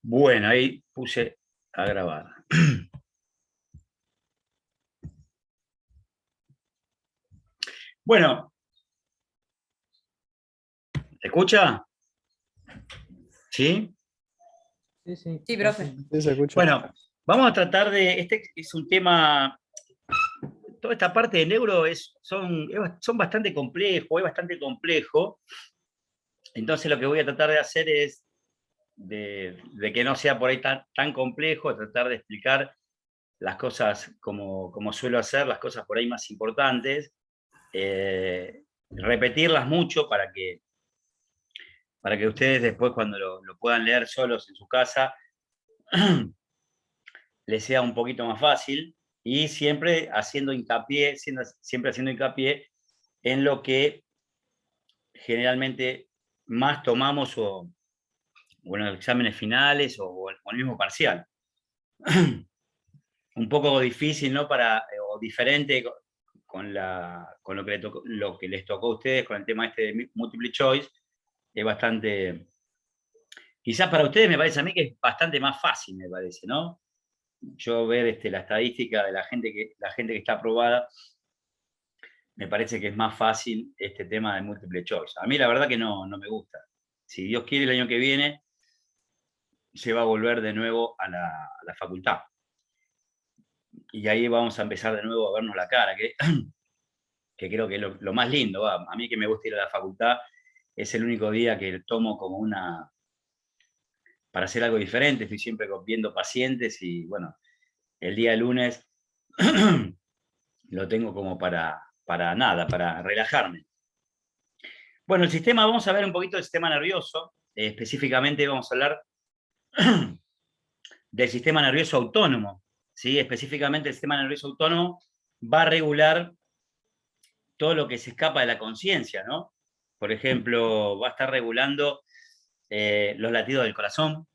Bueno, ahí puse a grabar. Bueno, ¿se escucha? ¿Sí? Sí, sí. Sí, profe. Sí, se escucha. Bueno, vamos a tratar de, este es un tema, toda esta parte de neuro son bastante complejos, es bastante complejo. Entonces lo que voy a tratar de hacer es de que no sea por ahí tan complejo, tratar de explicar las cosas como suelo hacer, las cosas por ahí más importantes, repetirlas mucho para que ustedes después cuando lo puedan leer solos en su casa les sea un poquito más fácil y siempre haciendo hincapié, siempre haciendo hincapié en lo que generalmente más tomamos o en los exámenes finales o el mismo parcial. Un poco difícil, ¿no? O diferente con lo que les tocó a ustedes con el tema este de multiple choice, es bastante, quizás para ustedes me parece a mí que es bastante más fácil, me parece, ¿no? Yo ver la estadística de la gente que está aprobada, me parece que es más fácil este tema de multiple choice. A mí la verdad que no me gusta. Si Dios quiere el año que viene, se va a volver de nuevo a la facultad. Y ahí vamos a empezar de nuevo a vernos la cara, que creo que es lo más lindo. A mí que me gusta ir a la facultad, es el único día que tomo como para hacer algo diferente, estoy siempre viendo pacientes y bueno, el día lunes lo tengo como para nada, para relajarme. Bueno, vamos a ver un poquito del sistema nervioso, específicamente vamos a hablar del sistema nervioso autónomo, ¿sí? Específicamente el sistema nervioso autónomo va a regular todo lo que se escapa de la conciencia, ¿no? Por ejemplo, va a estar regulando los latidos del corazón,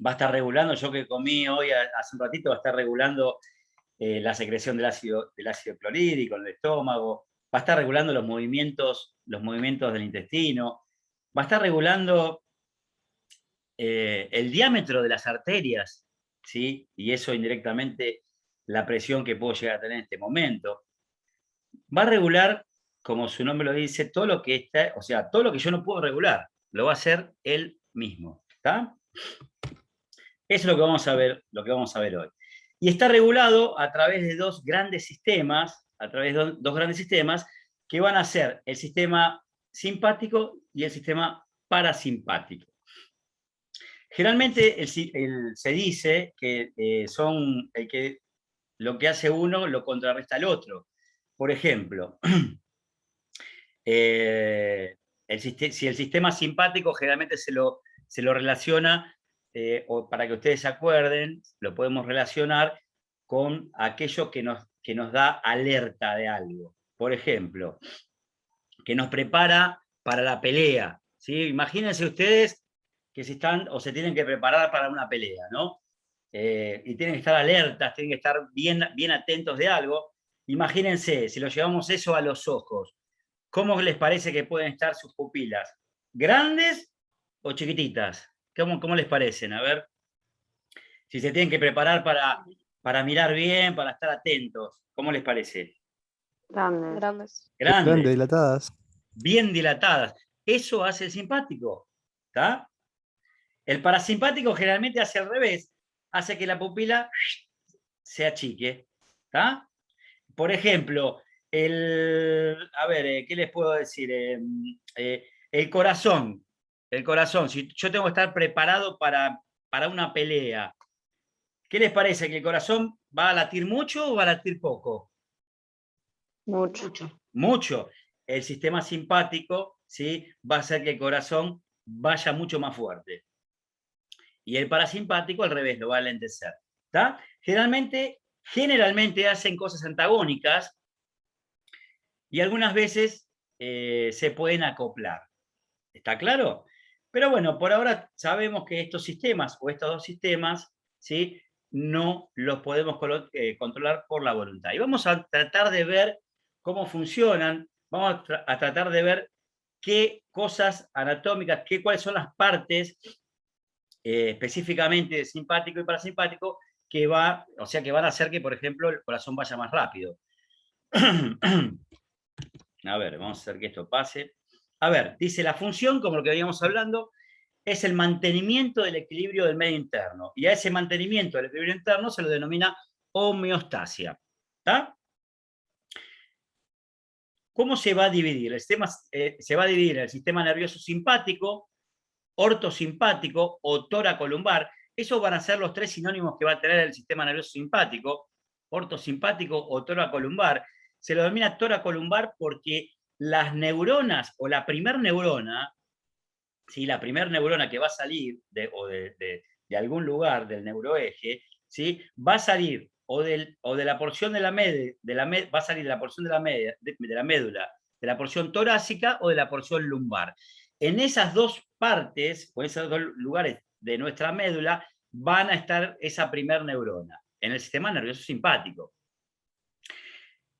va a estar regulando, yo que comí hoy hace un ratito, va a estar regulando la secreción del ácido clorhídrico en el estómago, va a estar regulando los movimientos del intestino, va a estar regulando el diámetro de las arterias, ¿sí? Y eso indirectamente la presión que puedo llegar a tener en este momento. Va a regular, como su nombre lo dice, todo lo que está, o sea, todo lo que yo no puedo regular, lo va a hacer él mismo, ¿está? Eso es lo que vamos a ver hoy. Y está regulado a través de dos grandes sistemas, que van a ser el sistema simpático y el sistema parasimpático. Generalmente se dice que lo que hace uno lo contrarresta al otro. Por ejemplo, si el sistema simpático generalmente se lo relaciona, o para que ustedes se acuerden, lo podemos relacionar con aquello que nos da alerta de algo. Por ejemplo, que nos prepara para la pelea, ¿sí? Imagínense ustedes que se están o se tienen que preparar para una pelea, ¿no? Y tienen que estar alertas, tienen que estar bien atentos de algo. Imagínense, si lo llevamos eso a los ojos, ¿cómo les parece que pueden estar sus pupilas? ¿Grandes o chiquititas? ¿Cómo les parecen? A ver, si se tienen que preparar para mirar bien, para estar atentos, ¿cómo les parece? Grandes. Grandes, Grandes, dilatadas. bien dilatadas. Eso hace el simpático, ¿está? El parasimpático generalmente hace al revés, hace que la pupila se achique, ¿está? Por ejemplo, a ver, ¿qué les puedo decir? El corazón, si yo tengo que estar preparado para una pelea, ¿qué les parece? ¿Que el corazón va a latir mucho o va a latir poco? Mucho. Mucho. El sistema simpático, ¿sí? Va a hacer que el corazón vaya mucho más fuerte. Y el parasimpático al revés, lo va a alentecer. ¿Está? Generalmente hacen cosas antagónicas y algunas veces se pueden acoplar. ¿Está claro? Pero bueno, por ahora sabemos que estos sistemas o estos dos sistemas, ¿sí? No los podemos controlar por la voluntad. Y vamos a tratar de ver cómo funcionan, vamos a tratar de ver qué cosas anatómicas, cuáles son las partes específicamente simpático y parasimpático, que van a hacer que, por ejemplo, el corazón vaya más rápido. A ver, vamos a hacer que esto pase. A ver, dice la función, como lo que veníamos hablando, es el mantenimiento del equilibrio del medio interno. Y a ese mantenimiento del equilibrio interno se lo denomina homeostasia. ¿Está? ¿Cómo se va a dividir? Se va a dividir el sistema nervioso simpático, ortosimpático o toracolumbar. Esos van a ser los tres sinónimos que va a tener el sistema nervioso simpático, ortosimpático o toracolumbar. Se lo denomina toracolumbar porque las neuronas o la primer neurona, ¿sí? La primer neurona que va a salir de algún lugar del neuroeje, ¿sí? Va a salir o de la porción de la va a salir de la porción de la médula, de la porción torácica o de la porción lumbar. En esas dos partes, o esos dos lugares de nuestra médula, van a estar esa primer neurona, en el sistema nervioso simpático.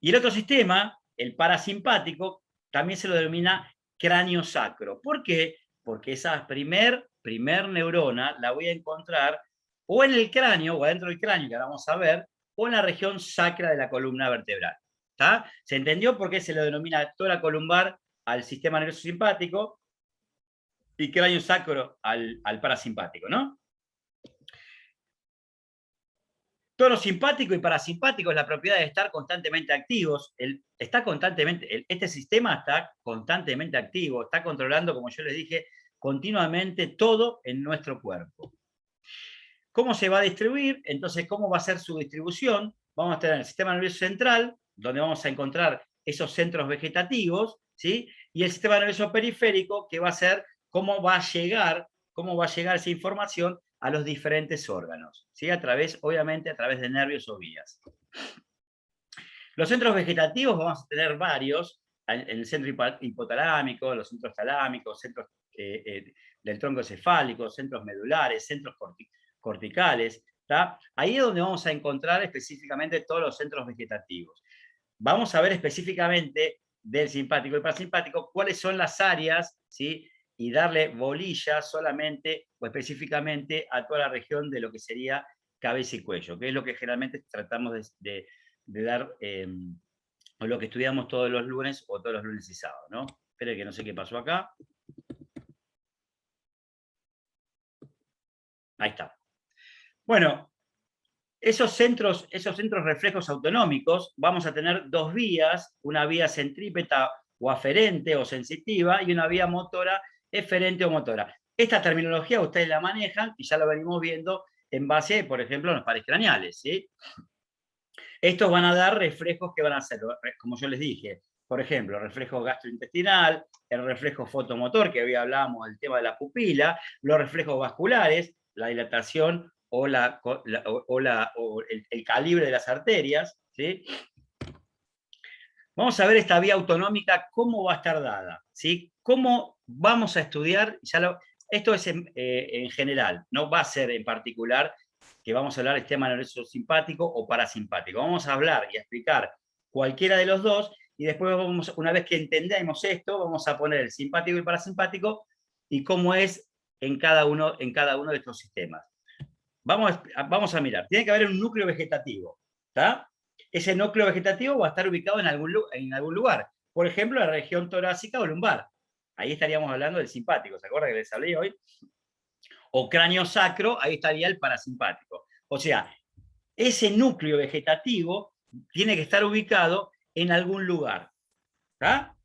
Y el otro sistema, el parasimpático, también se lo denomina cráneo sacro. ¿Por qué? Porque esa primer neurona la voy a encontrar o en el cráneo, o adentro del cráneo, que ahora vamos a ver, o en la región sacra de la columna vertebral. ¿Está? ¿Se entendió por qué se lo denomina toracolumbar al sistema nervioso simpático y cráneo sacro al parasimpático, ¿no? Toro simpático y parasimpático es la propiedad de estar constantemente activos. Este sistema está constantemente activo, está controlando, como yo les dije, continuamente todo en nuestro cuerpo. ¿Cómo se va a distribuir? Entonces, ¿cómo va a ser su distribución? Vamos a tener el sistema nervioso central, donde vamos a encontrar esos centros vegetativos, ¿sí? Y el sistema nervioso periférico, que va a ser cómo va a llegar esa información a los diferentes órganos, ¿sí? Obviamente a través de nervios o vías. Los centros vegetativos vamos a tener varios, en el centro hipotalámico, los centros talámicos, centros del tronco encefálico, centros medulares, centros corticales. ¿Tá? Ahí es donde vamos a encontrar específicamente todos los centros vegetativos. Vamos a ver específicamente del simpático y parasimpático cuáles son las áreas, ¿sí? Y darle bolilla solamente o específicamente a toda la región de lo que sería cabeza y cuello, que es lo que generalmente tratamos de dar, o lo que estudiamos todos los lunes o todos los lunes y sábados, ¿no? Esperen que no sé qué pasó acá. Ahí está. Bueno, esos centros reflejos autonómicos, vamos a tener dos vías, una vía centrípeta o aferente o sensitiva y una vía motora eferente o motora. Esta terminología ustedes la manejan y ya lo venimos viendo en base, por ejemplo, a los pares craneales, ¿sí? Estos van a dar reflejos que van a ser, como yo les dije, por ejemplo, el reflejo gastrointestinal, el reflejo fotomotor, que hoy hablábamos del tema de la pupila, los reflejos vasculares, la dilatación o el calibre de las arterias, ¿sí? Vamos a ver esta vía autonómica, cómo va a estar dada, ¿sí? Cómo vamos a estudiar, esto es en general, no va a ser en particular que vamos a hablar del sistema nervioso simpático o parasimpático. Vamos a hablar y a explicar cualquiera de los dos, y después una vez que entendemos esto, vamos a poner el simpático y el parasimpático y cómo es en cada uno de estos sistemas. Vamos a mirar, tiene que haber un núcleo vegetativo, ¿está? Ese núcleo vegetativo va a estar ubicado en algún lugar. Por ejemplo, la región torácica o lumbar. Ahí estaríamos hablando del simpático, ¿se acuerdan que les hablé hoy? O cráneo sacro, ahí estaría el parasimpático. O sea, ese núcleo vegetativo tiene que estar ubicado en algún lugar. ¿Está?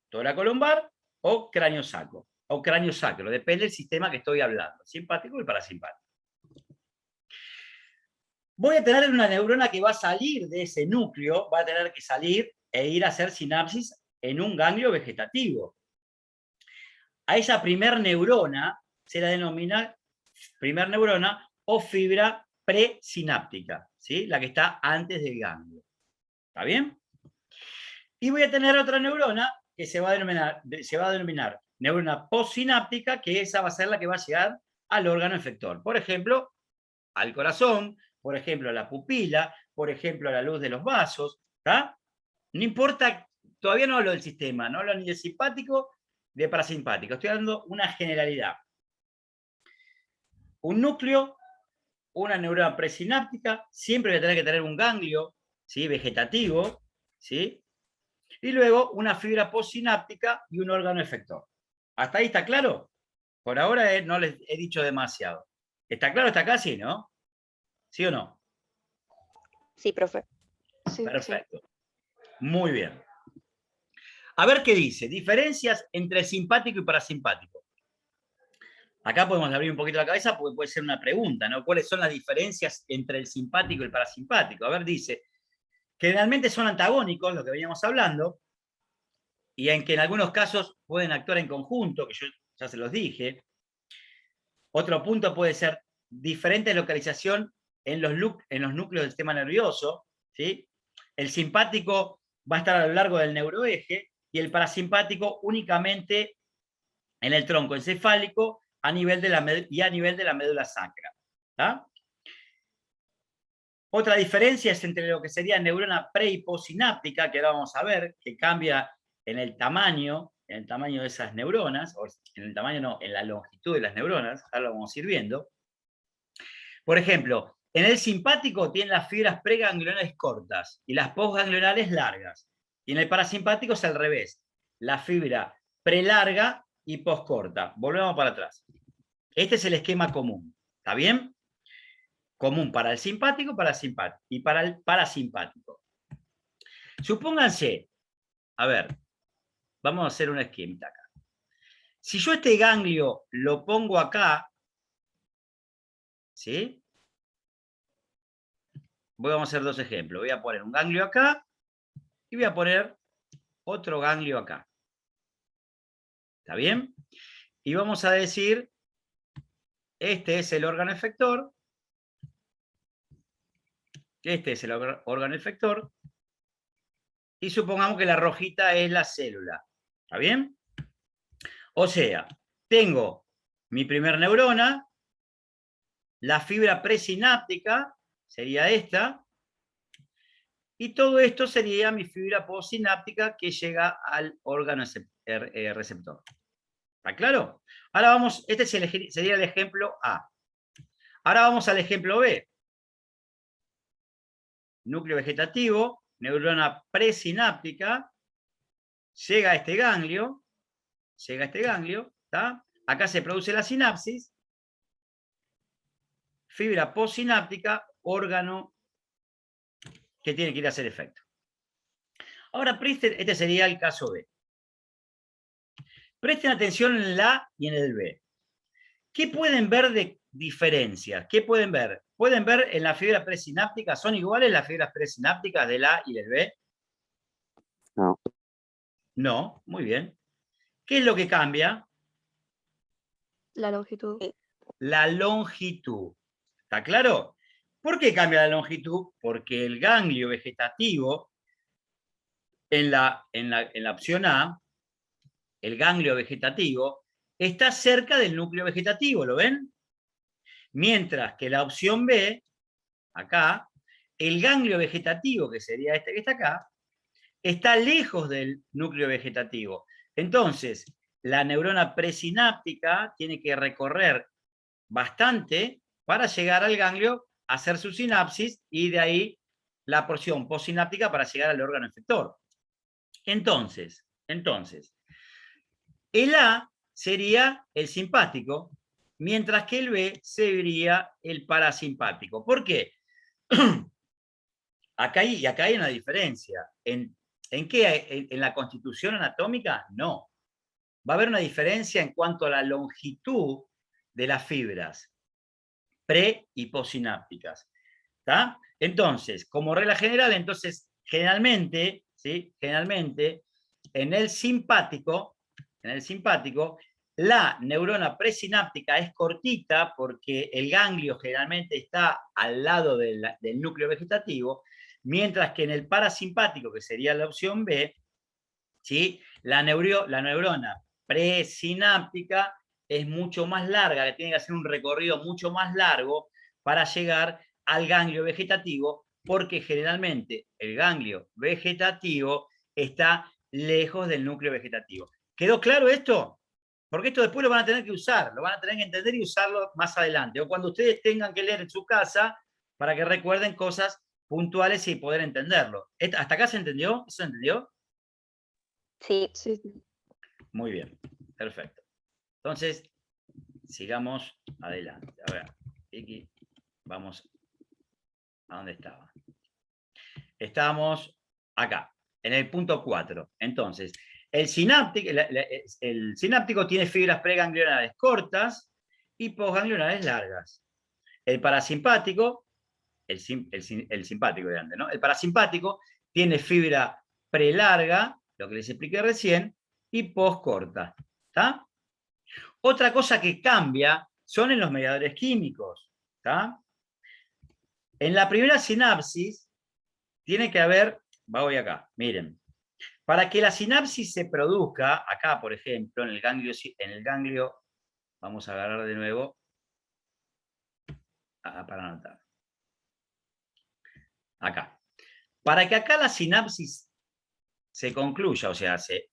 Toracolumbar o cráneo sacro. O cráneo sacro, depende del sistema que estoy hablando, simpático y parasimpático. Voy a tener una neurona que va a salir de ese núcleo, va a tener que salir e ir a hacer sinapsis en un ganglio vegetativo. A esa primer neurona se la denomina primer neurona o fibra presináptica, ¿sí? La que está antes del ganglio. ¿Está bien? Y voy a tener otra neurona que se va a denominar neurona postsináptica, que esa va a ser la que va a llegar al órgano efector. Por ejemplo, al corazón, por ejemplo, a la pupila, por ejemplo, a la luz de los vasos. ¿Está? No importa, todavía no hablo del sistema, no hablo ni de simpático ni de parasimpático, estoy dando una generalidad. un núcleo, una neurona presináptica, siempre voy a tener que tener un ganglio, ¿sí? Vegetativo, ¿sí? Y luego una fibra postsináptica y un órgano efector. ¿Hasta ahí está claro? Por ahora no les he dicho demasiado. ¿Está claro hasta acá? Sí, ¿no? ¿Sí o no? Sí, profe. Sí, perfecto. Sí. Muy bien. A ver qué dice. Diferencias entre simpático y parasimpático. Acá podemos abrir un poquito la cabeza porque puede ser una pregunta, ¿no? ¿Cuáles son las diferencias entre el simpático y el parasimpático? A ver, dice, generalmente son antagónicos, lo que veníamos hablando, y en que en algunos casos pueden actuar en conjunto, que yo ya se los dije. Otro punto puede ser diferente localización en los núcleos del sistema nervioso, ¿sí? El simpático va a estar a lo largo del neuroeje y el parasimpático únicamente en el tronco encefálico a nivel de la médula sacra. ¿Tá? Otra diferencia es entre lo que sería neurona pre y postsináptica, que ahora vamos a ver, que cambia en el tamaño de esas neuronas, o en el tamaño no, en la longitud de las neuronas, ahora lo vamos a ir viendo. Por ejemplo, en el simpático tienen las fibras preganglionales cortas y las postganglionales largas. Y en el parasimpático es al revés, la fibra prelarga y postcorta. Volvemos para atrás. Este es el esquema común, ¿está bien? Común para el simpático y para el parasimpático. Supónganse, a ver, vamos a hacer un esquema acá. Si yo este ganglio lo pongo acá, ¿sí? Vamos a hacer dos ejemplos. Voy a poner un ganglio acá y voy a poner otro ganglio acá. ¿Está bien? Y vamos a decir, este es el órgano efector, este es el órgano efector, y supongamos que la rojita es la célula. ¿Está bien? O sea, tengo mi primer neurona, la fibra presináptica sería esta, y todo esto sería mi fibra postsináptica que llega al órgano receptor. ¿Está claro? Ahora vamos, este sería el ejemplo A. Ahora vamos al ejemplo B. Núcleo vegetativo, neurona presináptica, llega a este ganglio, ¿tá? Acá se produce la sinapsis, fibra postsináptica, órgano que tiene que ir a hacer efecto. Ahora, este sería el caso B. Presten atención en el A y en el B. ¿Qué pueden ver de diferencias? ¿Qué pueden ver? ¿Pueden ver en la fibra presináptica? ¿Son iguales las fibras presinápticas del A y del B? No. No, muy bien. ¿Qué es lo que cambia? La longitud. La longitud. ¿Está claro? ¿Por qué cambia la longitud? Porque el ganglio vegetativo, en la opción A, el ganglio vegetativo, está cerca del núcleo vegetativo, ¿lo ven? Mientras que la opción B, acá, el ganglio vegetativo, que sería este que está acá, está lejos del núcleo vegetativo. Entonces, la neurona presináptica tiene que recorrer bastante para llegar al ganglio, hacer su sinapsis y de ahí la porción postsináptica para llegar al órgano efector. Entonces, el A sería el simpático, mientras que el B sería el parasimpático. ¿Por qué? Acá hay una diferencia. ¿En qué? ¿En la constitución anatómica? No. Va a haber una diferencia en cuanto a la longitud de las fibras pre- y postsinápticas. ¿Está? Entonces, como regla general, generalmente, ¿sí? Generalmente, en el simpático, la neurona presináptica es cortita porque el ganglio generalmente está al lado del núcleo vegetativo, mientras que en el parasimpático, que sería la opción B, ¿sí? la neurona presináptica es mucho más larga, que tiene que hacer un recorrido mucho más largo para llegar al ganglio vegetativo, porque generalmente el ganglio vegetativo está lejos del núcleo vegetativo. ¿Quedó claro esto? Porque esto después lo van a tener que usar, lo van a tener que entender y usarlo más adelante. O cuando ustedes tengan que leer en su casa para que recuerden cosas puntuales y poder entenderlo. ¿Hasta acá se entendió? ¿Eso se entendió? Sí. Sí. Muy bien, perfecto. Entonces, sigamos adelante. A ver, Vicky, vamos a dónde estaba. Estamos acá, en el punto 4. Entonces, el sináptico tiene fibras preganglionares cortas y posganglionares largas. El parasimpático, el simpático de antes, ¿no? El parasimpático tiene fibra prelarga, lo que les expliqué recién, y poscorta. ¿Está? Otra cosa que cambia son en los mediadores químicos. ¿Está? En la primera sinapsis tiene que haber, voy acá, miren. Para que la sinapsis se produzca, acá por ejemplo, en el ganglio, vamos a agarrar de nuevo, para anotar. Acá. Para que acá la sinapsis se concluya, o sea, se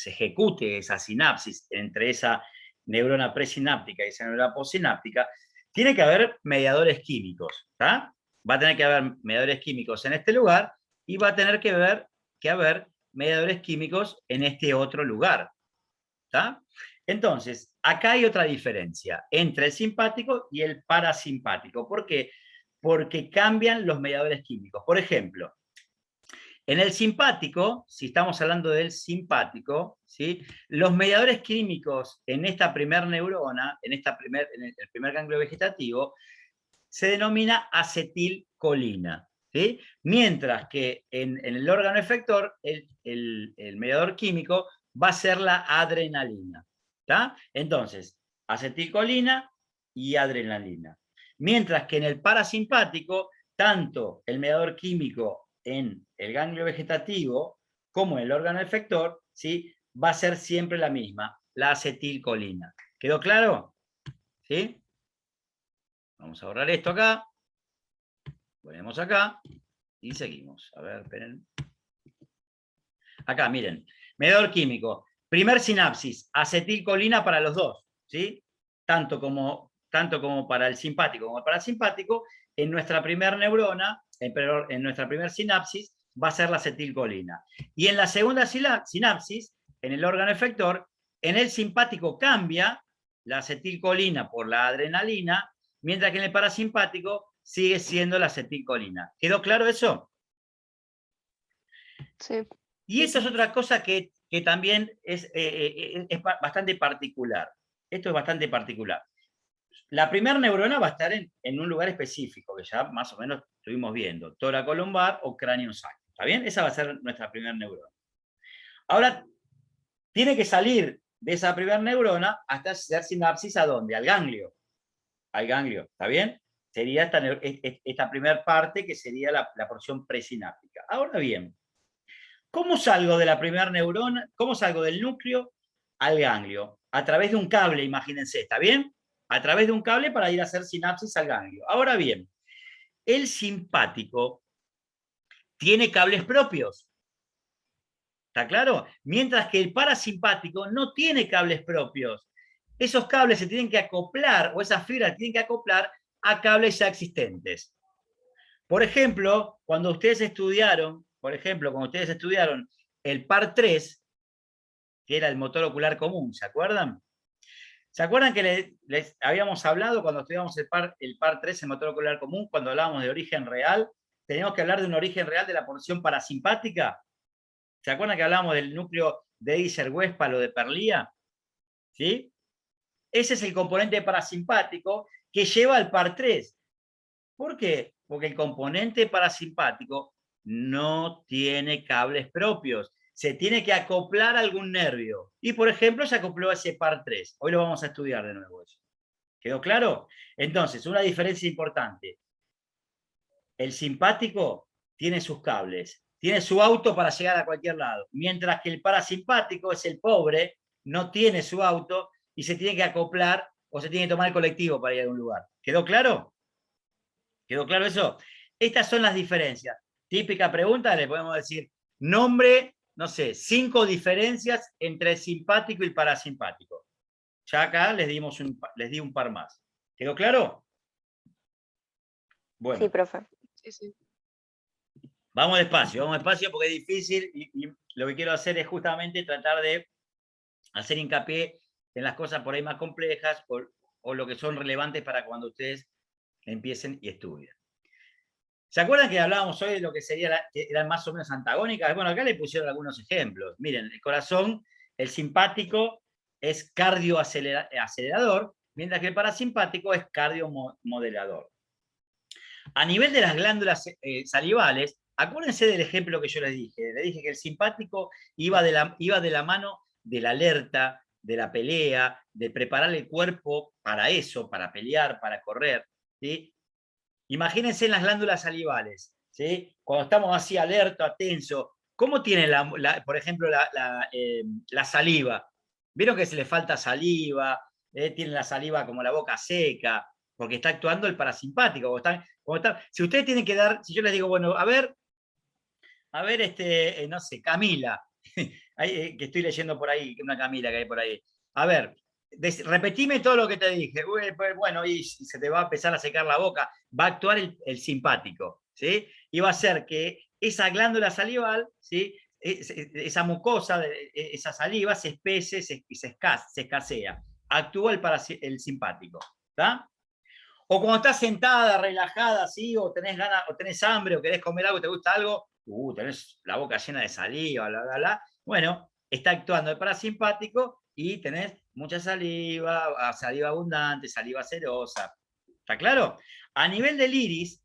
ejecute esa sinapsis entre esa neurona presináptica y esa neurona postsináptica, tiene que haber mediadores químicos. ¿Tá? Va a tener que haber mediadores químicos en este lugar y va a tener que haber mediadores químicos en este otro lugar. ¿Tá? Entonces, acá hay otra diferencia entre el simpático y el parasimpático. ¿Por qué? Porque cambian los mediadores químicos. Por ejemplo, en el simpático, si estamos hablando del simpático, ¿sí? Los mediadores químicos en esta primer neurona, en el primer ganglio vegetativo, se denomina acetilcolina. ¿Sí? Mientras que en el órgano efector, el mediador químico va a ser la adrenalina. ¿Tá? Entonces, acetilcolina y adrenalina. Mientras que en el parasimpático, tanto el mediador químico en el ganglio vegetativo como en el órgano efector, ¿sí? Va a ser siempre la misma, la acetilcolina. ¿Quedó claro? ¿Sí? Vamos a borrar esto acá. Ponemos acá y seguimos. A ver, esperen. Acá, miren. Mediador químico. Primer sinapsis, acetilcolina para los dos. ¿Sí? Tanto como para el simpático como para el parasimpático, en nuestra primer neurona, en nuestra primer sinapsis, va a ser la acetilcolina. Y en la segunda sinapsis, en el órgano efector, en el simpático cambia la acetilcolina por la adrenalina, mientras que en el parasimpático sigue siendo la acetilcolina. ¿Quedó claro eso? Sí. Y esa es otra cosa que también es bastante particular. Esto es bastante particular. La primera neurona va a estar en un lugar específico, que ya más o menos estuvimos viendo, toracolumbar o cráneo sacro. ¿Está bien? Esa va a ser nuestra primera neurona. Ahora, tiene que salir de esa primera neurona hasta hacer sinapsis ¿a dónde? Al ganglio. Al ganglio, ¿está bien? Sería esta primera parte que sería la porción presináptica. Ahora bien, ¿cómo salgo de la primera neurona? ¿Cómo salgo del núcleo al ganglio? A través de un cable, imagínense, ¿está bien? A través de un cable para ir a hacer sinapsis al ganglio. Ahora bien, el simpático tiene cables propios. ¿Está claro? Mientras que el parasimpático no tiene cables propios. Esos cables se tienen que acoplar, o esas fibras se tienen que acoplar a cables ya existentes. Por ejemplo, cuando ustedes estudiaron el par 3, que era el motor ocular común, ¿se acuerdan? ¿Se acuerdan que les habíamos hablado cuando estudiamos el par 3, el motor ocular común, cuando hablábamos de origen real? Teníamos que hablar de un origen real de la porción parasimpática. ¿Se acuerdan que hablábamos del núcleo de Edinger-Westphal o de Perlía? ¿Sí? Ese es el componente parasimpático que lleva al par 3. ¿Por qué? Porque el componente parasimpático no tiene cables propios. Se tiene que acoplar a algún nervio. Y, por ejemplo, se acopló a ese par 3. Hoy lo vamos a estudiar de nuevo eso. ¿Quedó claro? Entonces, una diferencia importante. El simpático tiene sus cables, tiene su auto para llegar a cualquier lado, mientras que el parasimpático es el pobre, no tiene su auto y se tiene que acoplar o se tiene que tomar el colectivo para ir a algún lugar. ¿Quedó claro? ¿Quedó claro eso? Estas son las diferencias. Típica pregunta, le podemos decir, nombre, no sé, 5 diferencias entre el simpático y el parasimpático. Ya acá les di un par más. ¿Quedó claro? Bueno. Sí, profe. Sí, sí. Vamos despacio porque es difícil y lo que quiero hacer es justamente tratar de hacer hincapié en las cosas por ahí más complejas o lo que son relevantes para cuando ustedes empiecen y estudien. ¿Se acuerdan que hablábamos hoy de lo que eran más o menos antagónicas? Bueno, acá le pusieron algunos ejemplos. Miren, el corazón, el simpático es cardioacelerador, mientras que el parasimpático es cardiomodelador. A nivel de las glándulas salivales, acuérdense del ejemplo que yo les dije. Les dije que el simpático iba de la mano de la alerta, de la pelea, de preparar el cuerpo para eso, para pelear, para correr. ¿Sí? Imagínense en las glándulas salivales, ¿sí? Cuando estamos así alerta, tenso, ¿cómo tiene, por ejemplo, la saliva? ¿Vieron que se le falta saliva? Tiene la saliva como la boca seca, porque está actuando el parasimpático. Si ustedes tienen que dar, si yo les digo, bueno, a ver, no sé, Camila, que estoy leyendo por ahí, una Camila que hay por ahí. A ver, repetime todo lo que te dije. Bueno, y se te va a empezar a secar la boca. Va a actuar el simpático, ¿sí? Y va a hacer que esa glándula salival, ¿sí? Esa mucosa, esa saliva se espese y se escasea. Actúa el simpático, ¿está? O cuando estás sentada, relajada, ¿sí? O tenés ganas, o tenés hambre, o querés comer algo, te gusta algo, tenés la boca llena de saliva, bla, bla, bla. Bueno, está actuando el parasimpático y tenés mucha saliva, saliva abundante, saliva serosa. ¿Está claro? A nivel del iris,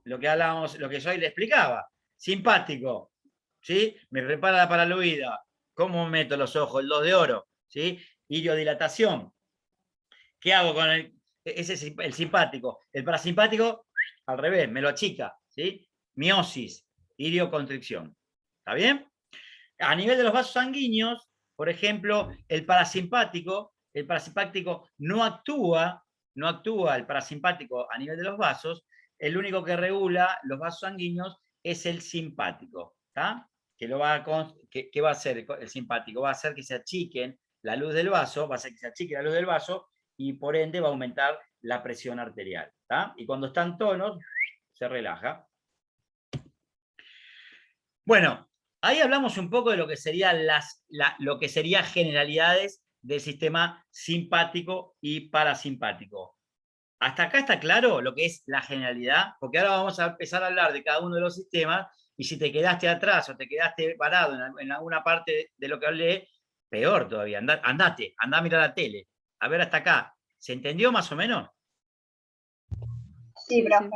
lo que hablábamos, lo que yo hoy le explicaba, simpático, ¿sí? Me prepara la paraloida. ¿Cómo meto los ojos? El 2 de oro, ¿sí? Iriodilatación. ¿Qué hago con ese es el simpático? El parasimpático, al revés, me lo achica, ¿sí? Miosis, irioconstricción. ¿Está bien? A nivel de los vasos sanguíneos, por ejemplo, el parasimpático no actúa el parasimpático a nivel de los vasos, el único que regula los vasos sanguíneos es el simpático, ¿está? ¿Qué va a hacer el simpático? Va a hacer que se achiquen la luz del vaso, va a hacer que se achique la luz del vaso y por ende va a aumentar la presión arterial, ¿está? Y cuando están tonos, se relaja. Bueno, ahí hablamos un poco de lo que serían generalidades del sistema simpático y parasimpático. ¿Hasta acá está claro lo que es la generalidad? Porque ahora vamos a empezar a hablar de cada uno de los sistemas y si te quedaste atrás o te quedaste parado en alguna parte de lo que hablé, peor todavía. Andá a mirar la tele. A ver hasta acá. ¿Se entendió más o menos? Sí, profe.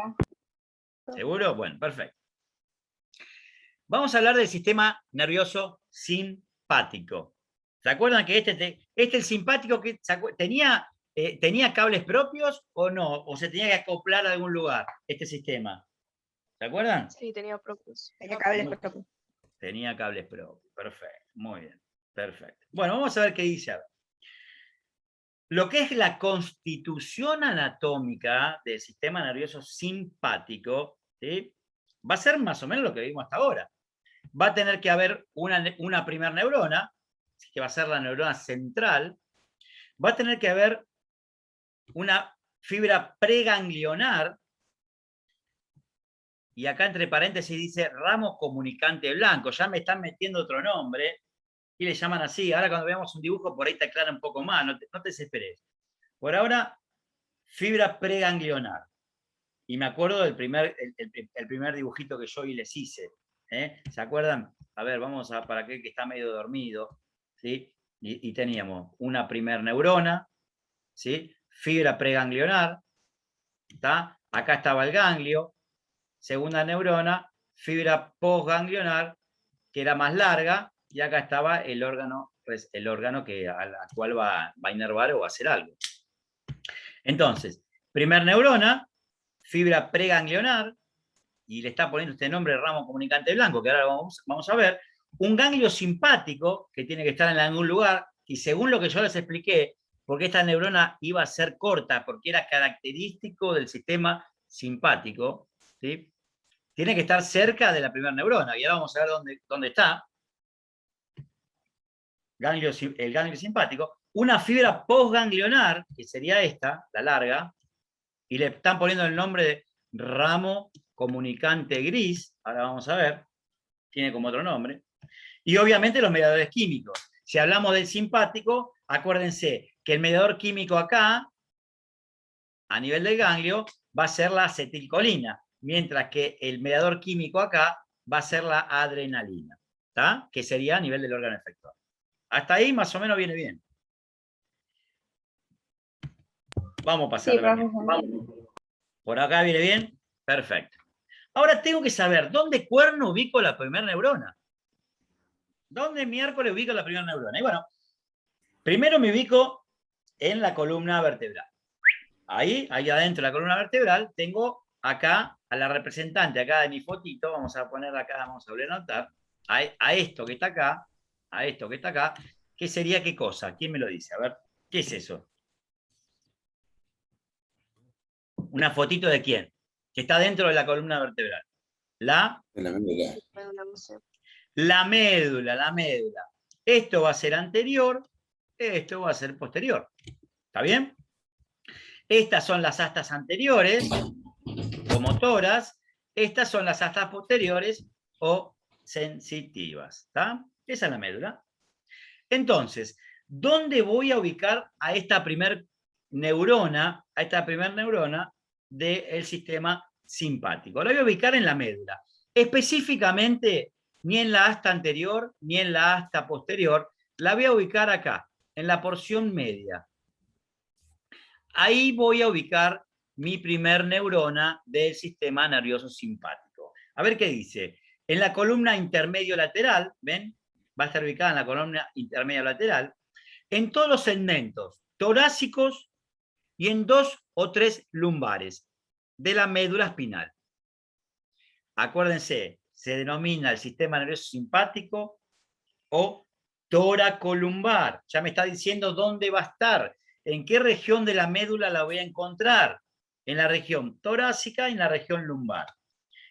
¿Seguro? Bueno, perfecto. Vamos a hablar del sistema nervioso simpático. ¿Se acuerdan que el simpático que tenía cables propios o no? ¿O se tenía que acoplar a algún lugar este sistema? ¿Se acuerdan? Sí, tenía propios. Tenía cables propios. Tenía cables propios. Perfecto. Muy bien. Perfecto. Bueno, vamos a ver qué dice ahora. Lo que es la constitución anatómica del sistema nervioso simpático, ¿sí? Va a ser más o menos lo que vimos hasta ahora. Va a tener que haber una primera neurona, que va a ser la neurona central. Va a tener que haber una fibra preganglionar, y acá entre paréntesis dice ramo comunicante blanco. Ya me están metiendo otro nombre, y le llaman así. Ahora cuando veamos un dibujo por ahí te aclara un poco más, no te desesperes. Por ahora, fibra preganglionar. Y me acuerdo del primer dibujito que yo hoy les hice. ¿Se acuerdan? A ver, vamos para aquel que está medio dormido, ¿sí? Y teníamos una primer neurona, ¿sí? Fibra preganglionar, ¿está? Acá estaba el ganglio, segunda neurona, fibra postganglionar, que era más larga, y acá estaba el órgano al cual va a inervar o va a hacer algo. Entonces, primer neurona, fibra preganglionar, y le está poniendo este nombre ramo comunicante blanco, que ahora vamos a ver, un ganglio simpático, que tiene que estar en algún lugar, y según lo que yo les expliqué, porque esta neurona iba a ser corta, porque era característico del sistema simpático, ¿sí? Tiene que estar cerca de la primera neurona, y ahora vamos a ver dónde está. El ganglio simpático, una fibra postganglionar, que sería esta, la larga, y le están poniendo el nombre de ramo comunicante gris, ahora vamos a ver, tiene como otro nombre, y obviamente los mediadores químicos. Si hablamos del simpático, acuérdense que el mediador químico acá, a nivel del ganglio, va a ser la acetilcolina, mientras que el mediador químico acá va a ser la adrenalina, ¿tá? Que sería a nivel del órgano efector. Hasta ahí más o menos viene bien. Vamos a pasar. Sí, profesor. ¿Por acá viene bien? Perfecto. Ahora tengo que saber, ¿dónde cuerno ubico la primera neurona? ¿Dónde miércoles ubico la primera neurona? Y bueno, primero me ubico en la columna vertebral. Ahí adentro de la columna vertebral, tengo acá a la representante, acá de mi fotito, vamos a poner acá, vamos a volver a anotar, a esto que está acá, a esto que está acá, ¿qué sería qué cosa? ¿Quién me lo dice? A ver, ¿qué es eso? ¿Una fotito de quién? Que está dentro de la columna vertebral. La médula. Esto va a ser anterior, esto va a ser posterior. ¿Está bien? Estas son las astas anteriores, o motoras. Estas son las astas posteriores, o sensitivas. ¿Está? Esa es la médula. Entonces, ¿dónde voy a ubicar a esta primer neurona, del sistema simpático? La voy a ubicar en la médula. Específicamente, ni en la asta anterior, ni en la asta posterior, la voy a ubicar acá, en la porción media. Ahí voy a ubicar mi primer neurona del sistema nervioso simpático. A ver qué dice. En la columna intermedio lateral, ¿ven? Va a estar ubicada en la columna intermedio lateral, en todos los segmentos torácicos y en 2 o 3 lumbares de la médula espinal. Acuérdense, se denomina el sistema nervioso simpático o toracolumbar. Ya me está diciendo dónde va a estar, en qué región de la médula la voy a encontrar. En la región torácica y en la región lumbar.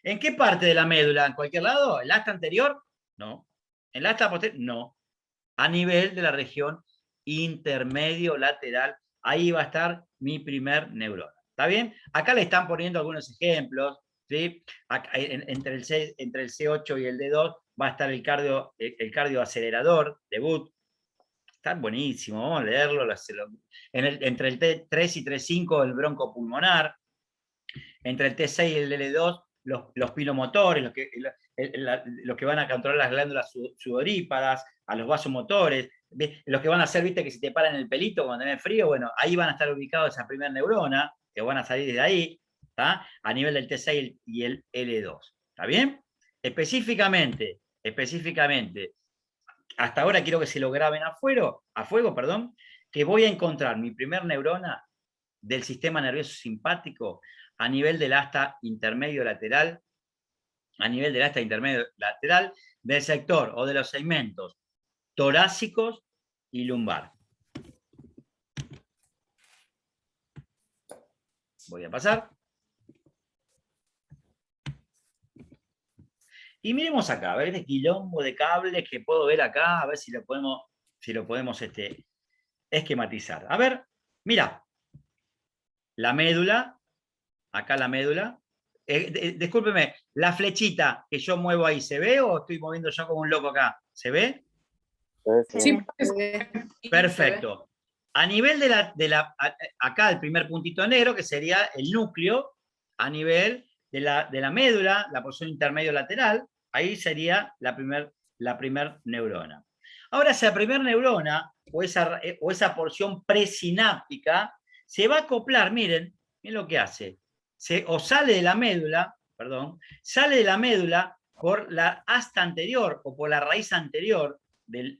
¿En qué parte de la médula? ¿En cualquier lado? ¿El asta anterior? No. ¿En la asta posterior? No. A nivel de la región intermedio lateral, ahí va a estar mi primer neurona. ¿Está bien? Acá le están poniendo algunos ejemplos. ¿Sí? Acá, entre el C8 y el D2 va a estar el cardioacelerador de Wood. Está buenísimo, vamos a leerlo. Entre el T3 y T5 el broncopulmonar. Entre el T6 y el L2 los pilomotores, los que van a controlar las glándulas sudoríparas, a los vasomotores, los que van a hacer, viste, que si te paran el pelito cuando tenés frío, bueno, ahí van a estar ubicados esa primera neurona, que van a salir de ahí, ¿está? A nivel del T6 y el L2. ¿Está bien? Específicamente, hasta ahora quiero que se lo graben a fuego, que voy a encontrar mi primer neurona del sistema nervioso simpático a nivel del asta intermedio lateral, del sector o de los segmentos torácicos y lumbar. Voy a pasar. Y miremos acá, a ver este quilombo de cables que puedo ver acá, a ver si lo podemos esquematizar. A ver, mira, la médula, acá la médula. Discúlpeme, la flechita que yo muevo ahí, ¿se ve o estoy moviendo yo como un loco acá? ¿Se ve? Sí. Perfecto. A nivel acá el primer puntito negro, que sería el núcleo, a nivel de la médula, la porción intermedio lateral, ahí sería la primer neurona. Ahora esa primer neurona, o esa porción presináptica, se va a acoplar, miren lo que hace. Sale de la médula por la asta anterior o por la raíz anterior del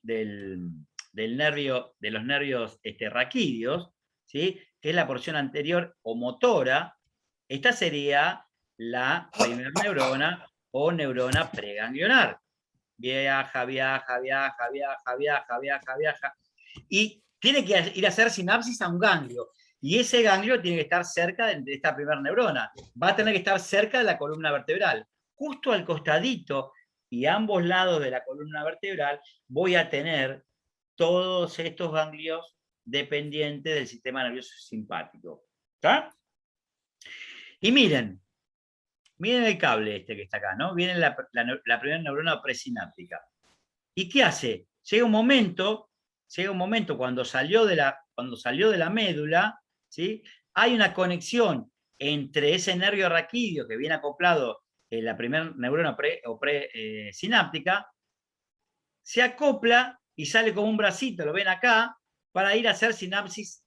nervio, de los nervios raquídeos, ¿sí? Que es la porción anterior o motora. Esta sería la primera neurona o neurona preganglionar. Viaja. Y tiene que ir a hacer sinapsis a un ganglio. Y ese ganglio tiene que estar cerca de esta primera neurona. Va a tener que estar cerca de la columna vertebral. Justo al costadito y a ambos lados de la columna vertebral voy a tener todos estos ganglios dependiente del sistema nervioso simpático. ¿Está? Y miren el cable este que está acá, ¿no? Viene la primera neurona presináptica. ¿Y qué hace? Llega un momento cuando salió de la médula, ¿sí? Hay una conexión entre ese nervio raquídeo que viene acoplado en la primera neurona presináptica, se acopla y sale como un bracito, lo ven acá, para ir a hacer sinapsis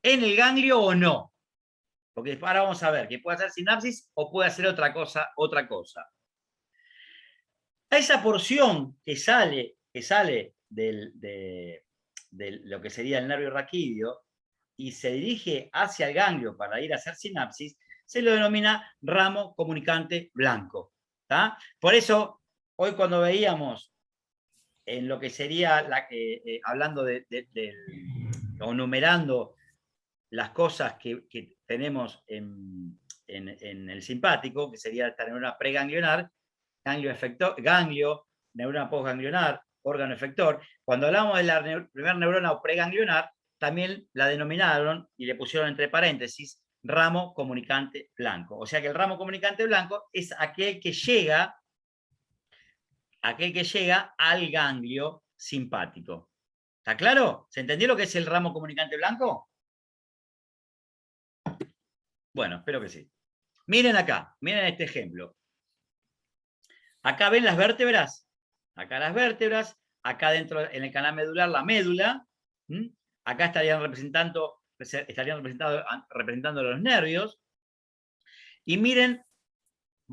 en el ganglio o no. Porque ahora vamos a ver que puede hacer sinapsis o puede hacer otra cosa. Esa porción que sale de lo que sería el nervio raquídeo y se dirige hacia el ganglio para ir a hacer sinapsis, se lo denomina ramo comunicante blanco. ¿Tá? Por eso, hoy cuando veíamos en lo que sería, hablando o numerando las cosas que tenemos en el simpático, que sería esta neurona preganglionar, ganglio, neurona postganglionar, órgano efector. Cuando hablamos de la primera neurona preganglionar, también la denominaron y le pusieron entre paréntesis ramo comunicante blanco. O sea que el ramo comunicante blanco es aquel que llega al ganglio simpático. ¿Está claro? ¿Se entendió lo que es el ramo comunicante blanco? Bueno, espero que sí. Miren acá, miren este ejemplo. Acá ven las vértebras. Acá las vértebras. Acá dentro, en el canal medular, la médula. Acá estarían representando los nervios. Y miren,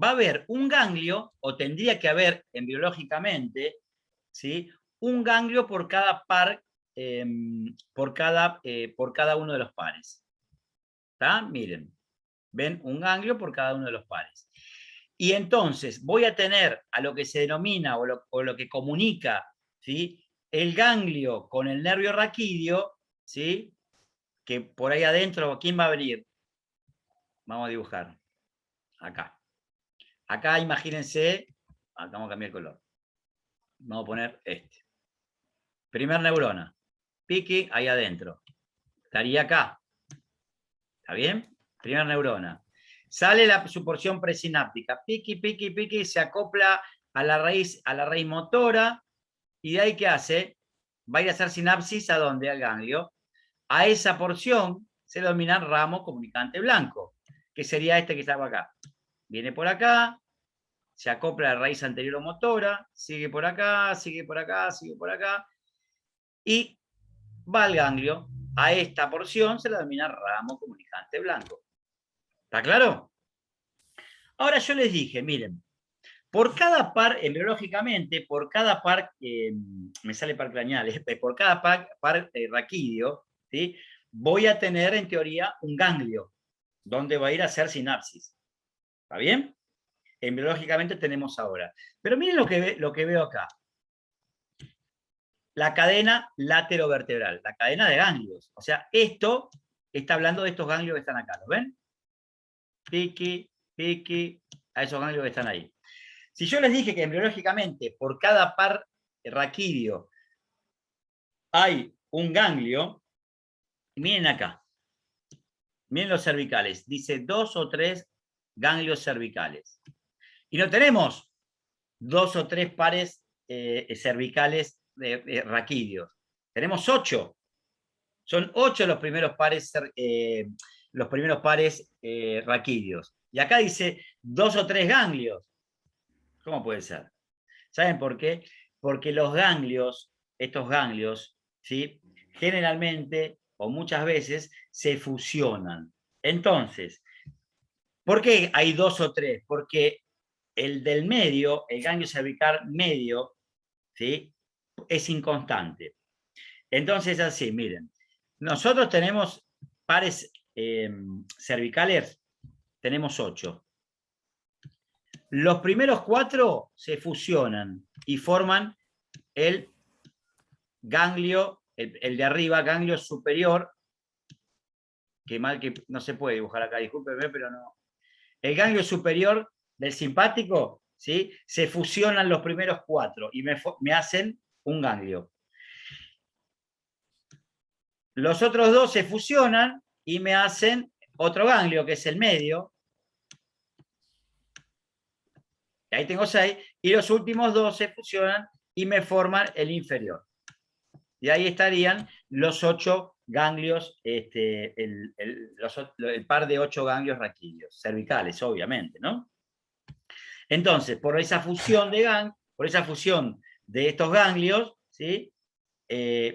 va a haber un ganglio, o tendría que haber embriológicamente, ¿sí? Un ganglio por cada par, por cada uno de los pares. ¿Está? Miren, ven un ganglio por cada uno de los pares. Y entonces voy a tener a lo que se denomina o lo que comunica, ¿sí? El ganglio con el nervio raquídeo, ¿sí? Que por ahí adentro, ¿quién va a abrir? Vamos a dibujar. Acá. Acá imagínense, vamos a cambiar el color. Vamos a poner este. Primer neurona. Piqui, ahí adentro. Estaría acá. ¿Está bien? Primer neurona. Sale su porción presináptica. Piqui, se acopla a la raíz motora. ¿Y de ahí qué hace? Va a ir a hacer sinapsis ¿a dónde? Al ganglio. A esa porción se denomina ramo comunicante blanco, que sería este que estaba acá. Viene por acá, se acopla a la raíz anterior-motora, sigue por acá, sigue por acá, sigue por acá, y va al ganglio. A esta porción se la denomina ramo comunicante blanco. ¿Está claro? Ahora yo les dije, miren, por cada par, embriológicamente, por cada par, me sale par craneal, por cada par raquídeo, ¿sí? Voy a tener en teoría un ganglio, donde va a ir a hacer sinapsis. ¿Está bien? Embriológicamente tenemos ahora. Pero miren lo que veo acá. La cadena laterovertebral, la cadena de ganglios. O sea, esto está hablando de estos ganglios que están acá, ¿lo ven? Piqui, a esos ganglios que están ahí. Si yo les dije que embriológicamente por cada par raquídeo hay un ganglio, miren acá, miren los cervicales, dice 2 o 3 ganglios cervicales. Y no tenemos 2 o 3 pares cervicales raquídeos. Tenemos 8. Son 8 los primeros pares raquídeos. Y acá dice 2 o 3 ganglios. ¿Cómo puede ser? ¿Saben por qué? Porque los ganglios, estos ganglios, ¿sí? Generalmente o muchas veces se fusionan. Entonces, ¿por qué hay 2 o 3? Porque el del medio, el ganglio cervical medio, ¿sí? Es inconstante. Entonces, así, miren, nosotros tenemos pares cervicales, tenemos 8. Los primeros 4 se fusionan y forman el ganglio, el de arriba, ganglio superior, que mal que no se puede dibujar acá, discúlpenme, pero no. El ganglio superior del simpático, ¿sí? Se fusionan los primeros 4 y me hacen un ganglio. Los otros dos se fusionan y me hacen otro ganglio, que es el medio. Y ahí tengo 6. Y los últimos dos se fusionan y me forman el inferior. Y ahí estarían los 8 ganglios, el par de 8 ganglios raquídeos, cervicales, obviamente, ¿no? Entonces, por esa fusión de estos ganglios, ¿sí?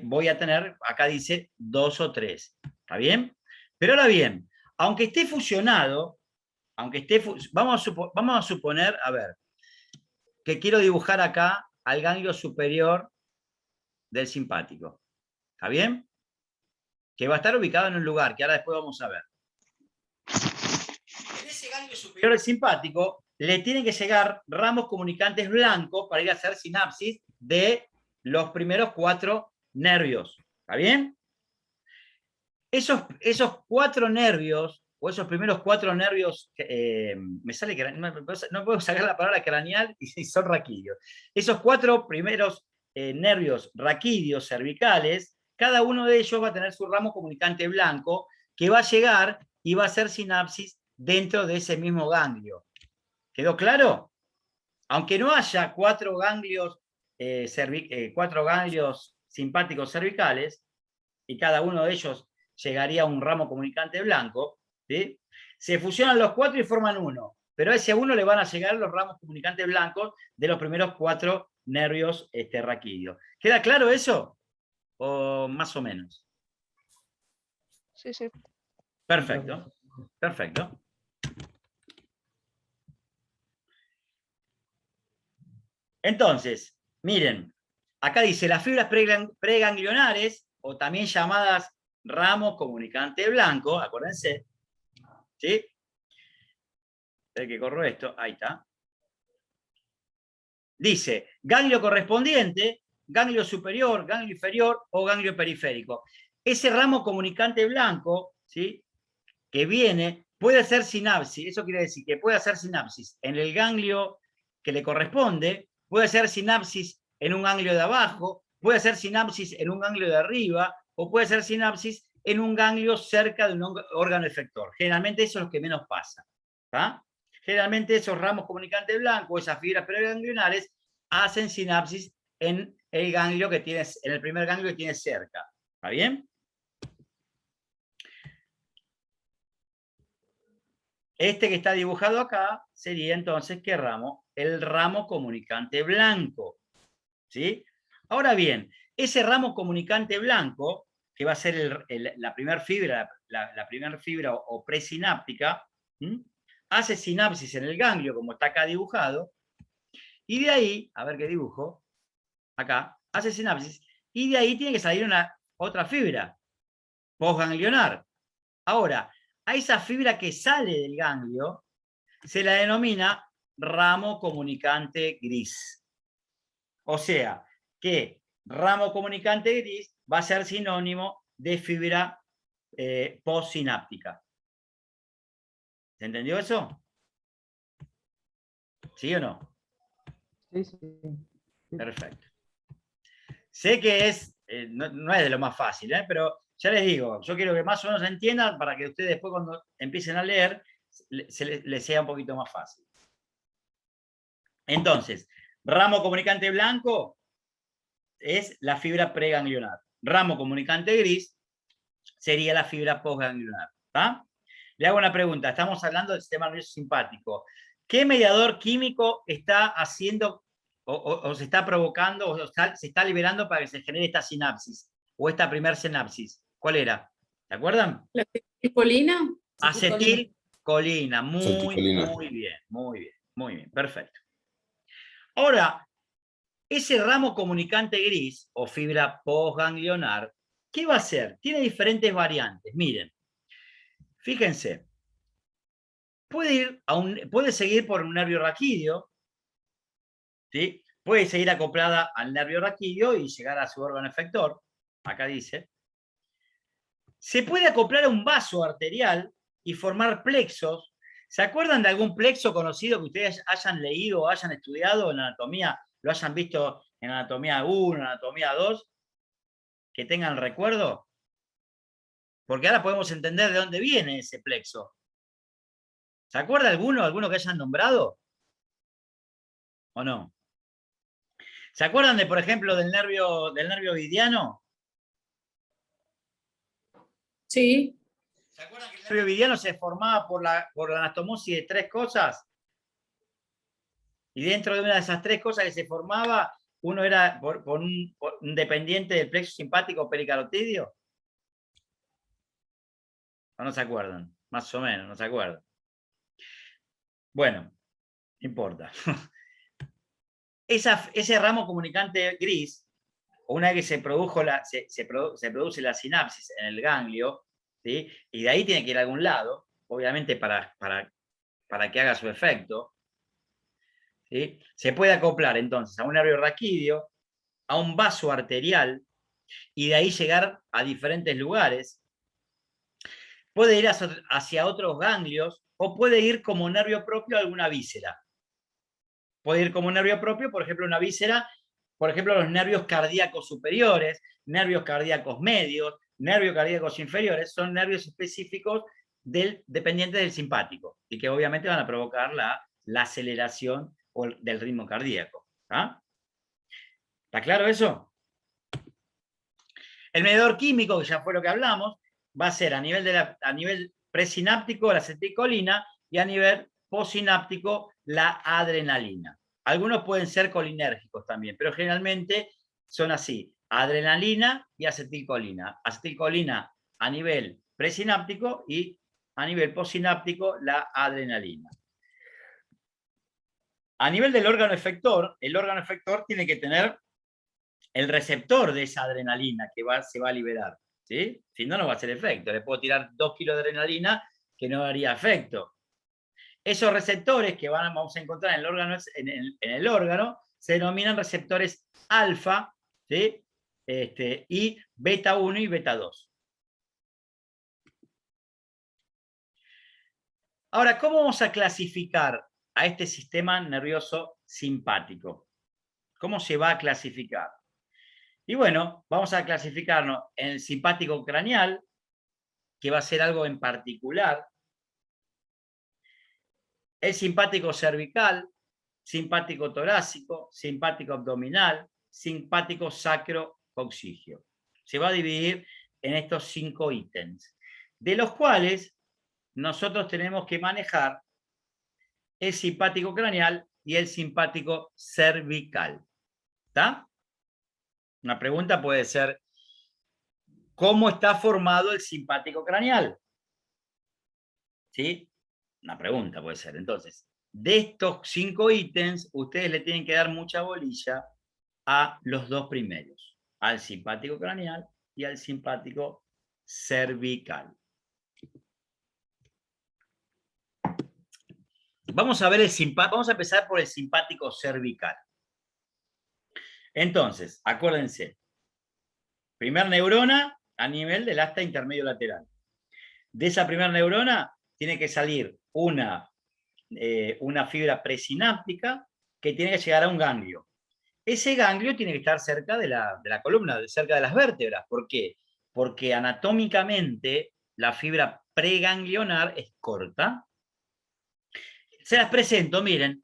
Voy a tener, acá dice 2 o 3. ¿Está bien? Pero ahora bien, aunque esté fusionado, vamos a suponer, a ver, que quiero dibujar acá al ganglio superior del simpático. ¿Está bien? Que va a estar ubicado en un lugar, que ahora después vamos a ver. En ese ganglio superior del simpático le tienen que llegar ramos comunicantes blancos para ir a hacer sinapsis de los primeros 4 nervios. ¿Está bien? Esos 4 nervios, o esos primeros 4 nervios, me sale que no puedo sacar la palabra craneal y son raquídeos. Esos 4 primeros nervios raquídeos cervicales, cada uno de ellos va a tener su ramo comunicante blanco que va a llegar y va a hacer sinapsis dentro de ese mismo ganglio. ¿Quedó claro? Aunque no haya 4 ganglios, 4 ganglios simpáticos cervicales, y cada uno de ellos llegaría a un ramo comunicante blanco, ¿sí? Se fusionan los 4 y forman uno, pero a ese uno le van a llegar los ramos comunicantes blancos de los primeros 4 nervios raquídeos. ¿Queda claro eso? ¿O más o menos? Sí, sí. Perfecto, perfecto. Entonces, miren, acá dice las fibras preganglionares, o también llamadas ramo comunicante blanco, acuérdense, ¿sí? Espera que corro esto, ahí está. Dice, ganglio correspondiente, ganglio superior, ganglio inferior o ganglio periférico. Ese ramo comunicante blanco, ¿sí? Que viene, puede hacer sinapsis, eso quiere decir que puede hacer sinapsis en el ganglio que le corresponde, puede hacer sinapsis en un ganglio de abajo, puede hacer sinapsis en un ganglio de arriba, o puede hacer sinapsis en un ganglio cerca de un órgano efector. Generalmente eso es lo que menos pasa. ¿Tá? Generalmente esos ramos comunicantes blancos, esas fibras preganglionares, hacen sinapsis en el ganglio que tienes, en el primer ganglio que tienes cerca. ¿Está bien? Este que está dibujado acá sería entonces, ¿qué ramo? El ramo comunicante blanco. ¿Sí? Ahora bien, ese ramo comunicante blanco, que va a ser la primera fibra, la primera fibra o presináptica, hace sinapsis en el ganglio, como está acá dibujado, y de ahí, a ver qué dibujo, acá, hace sinapsis, y de ahí tiene que salir otra fibra, postganglionar. Ahora, a esa fibra que sale del ganglio, se la denomina ramo comunicante gris. O sea, que ramo comunicante gris va a ser sinónimo de fibra postsináptica. ¿Se entendió eso? ¿Sí o no? Sí, sí. Perfecto. Sé que no es de lo más fácil, pero ya les digo, yo quiero que más o menos entiendan para que ustedes después cuando empiecen a leer les sea un poquito más fácil. Entonces, ramo comunicante blanco es la fibra preganglionar. Ramo comunicante gris sería la fibra postganglionar. ¿Tá? Le hago una pregunta, estamos hablando del sistema nervioso simpático. ¿Qué mediador químico está haciendo o se está provocando o se está liberando para que se genere esta sinapsis o esta primer sinapsis? ¿Cuál era? ¿Se acuerdan? ¿La acetilcolina? Acetilcolina. Muy bien, perfecto. Ahora, ese ramo comunicante gris o fibra postganglionar, ¿qué va a hacer? Tiene diferentes variantes. Miren, fíjense, puede seguir por un nervio raquídeo, ¿sí? Puede seguir acoplada al nervio raquídeo y llegar a su órgano efector, acá dice. Se puede acoplar a un vaso arterial y formar plexos. ¿Se acuerdan de algún plexo conocido que ustedes hayan leído o hayan estudiado en anatomía? ¿Lo hayan visto en anatomía 1, anatomía 2? ¿Que tengan recuerdo? Porque ahora podemos entender de dónde viene ese plexo. ¿Se acuerda alguno que hayan nombrado? ¿O no? ¿Se acuerdan de, por ejemplo, del nervio ovidiano? Sí. ¿Se acuerdan que el nervio ovidiano se formaba por la anastomosis de 3 cosas? Y dentro de una de esas 3 cosas que se formaba, uno era por un dependiente del plexo simpático pericarotidio. ¿O no se acuerdan? Más o menos, no se acuerdan. Bueno, no importa. Ese ramo comunicante gris, una vez que se produce la sinapsis en el ganglio, ¿sí? Y de ahí tiene que ir a algún lado, obviamente para que haga su efecto, ¿sí? Se puede acoplar entonces a un nervio raquídeo, a un vaso arterial, y de ahí llegar a diferentes lugares. Puede ir hacia otros ganglios, o puede ir como nervio propio a alguna víscera. Puede ir como nervio propio, por ejemplo, una víscera, por ejemplo, los nervios cardíacos superiores, nervios cardíacos medios, nervios cardíacos inferiores, son nervios específicos dependientes del simpático, y que obviamente van a provocar la aceleración del ritmo cardíaco. ¿Ah? ¿Está claro eso? El medidor químico, que ya fue lo que hablamos, va a ser a nivel presináptico la acetilcolina y a nivel postsináptico la adrenalina. Algunos pueden ser colinérgicos también, pero generalmente son así: adrenalina y acetilcolina. Acetilcolina a nivel presináptico y a nivel postsináptico la adrenalina. A nivel del órgano efector, el órgano efector tiene que tener el receptor de esa adrenalina que se va a liberar, ¿sí? Si no, no va a hacer efecto. Le puedo tirar 2 kilos de adrenalina que no haría efecto. Esos receptores que vamos a encontrar en el órgano se denominan receptores alfa, ¿sí? Y beta 1 y beta 2. Ahora, ¿cómo vamos a clasificar a este sistema nervioso simpático? ¿Cómo se va a clasificar? Y bueno, vamos a clasificarnos en el simpático craneal, que va a ser algo en particular, el simpático cervical, simpático torácico, simpático abdominal, simpático sacro-coccigio. Se va a dividir en estos 5 ítems, de los cuales nosotros tenemos que manejar el simpático craneal y el simpático cervical. ¿Está? Una pregunta puede ser: ¿cómo está formado el simpático craneal? ¿Sí? Una pregunta puede ser. Entonces, de estos 5 ítems, ustedes le tienen que dar mucha bolilla a los 2 primeros, al simpático craneal y al simpático cervical. Vamos a empezar por el simpático cervical. Entonces, acuérdense, primer neurona a nivel del asta intermedio lateral. De esa primera neurona tiene que salir una fibra presináptica que tiene que llegar a un ganglio. Ese ganglio tiene que estar cerca de la columna, cerca de las vértebras. ¿Por qué? Porque anatómicamente la fibra preganglionar es corta. Se las presento, miren.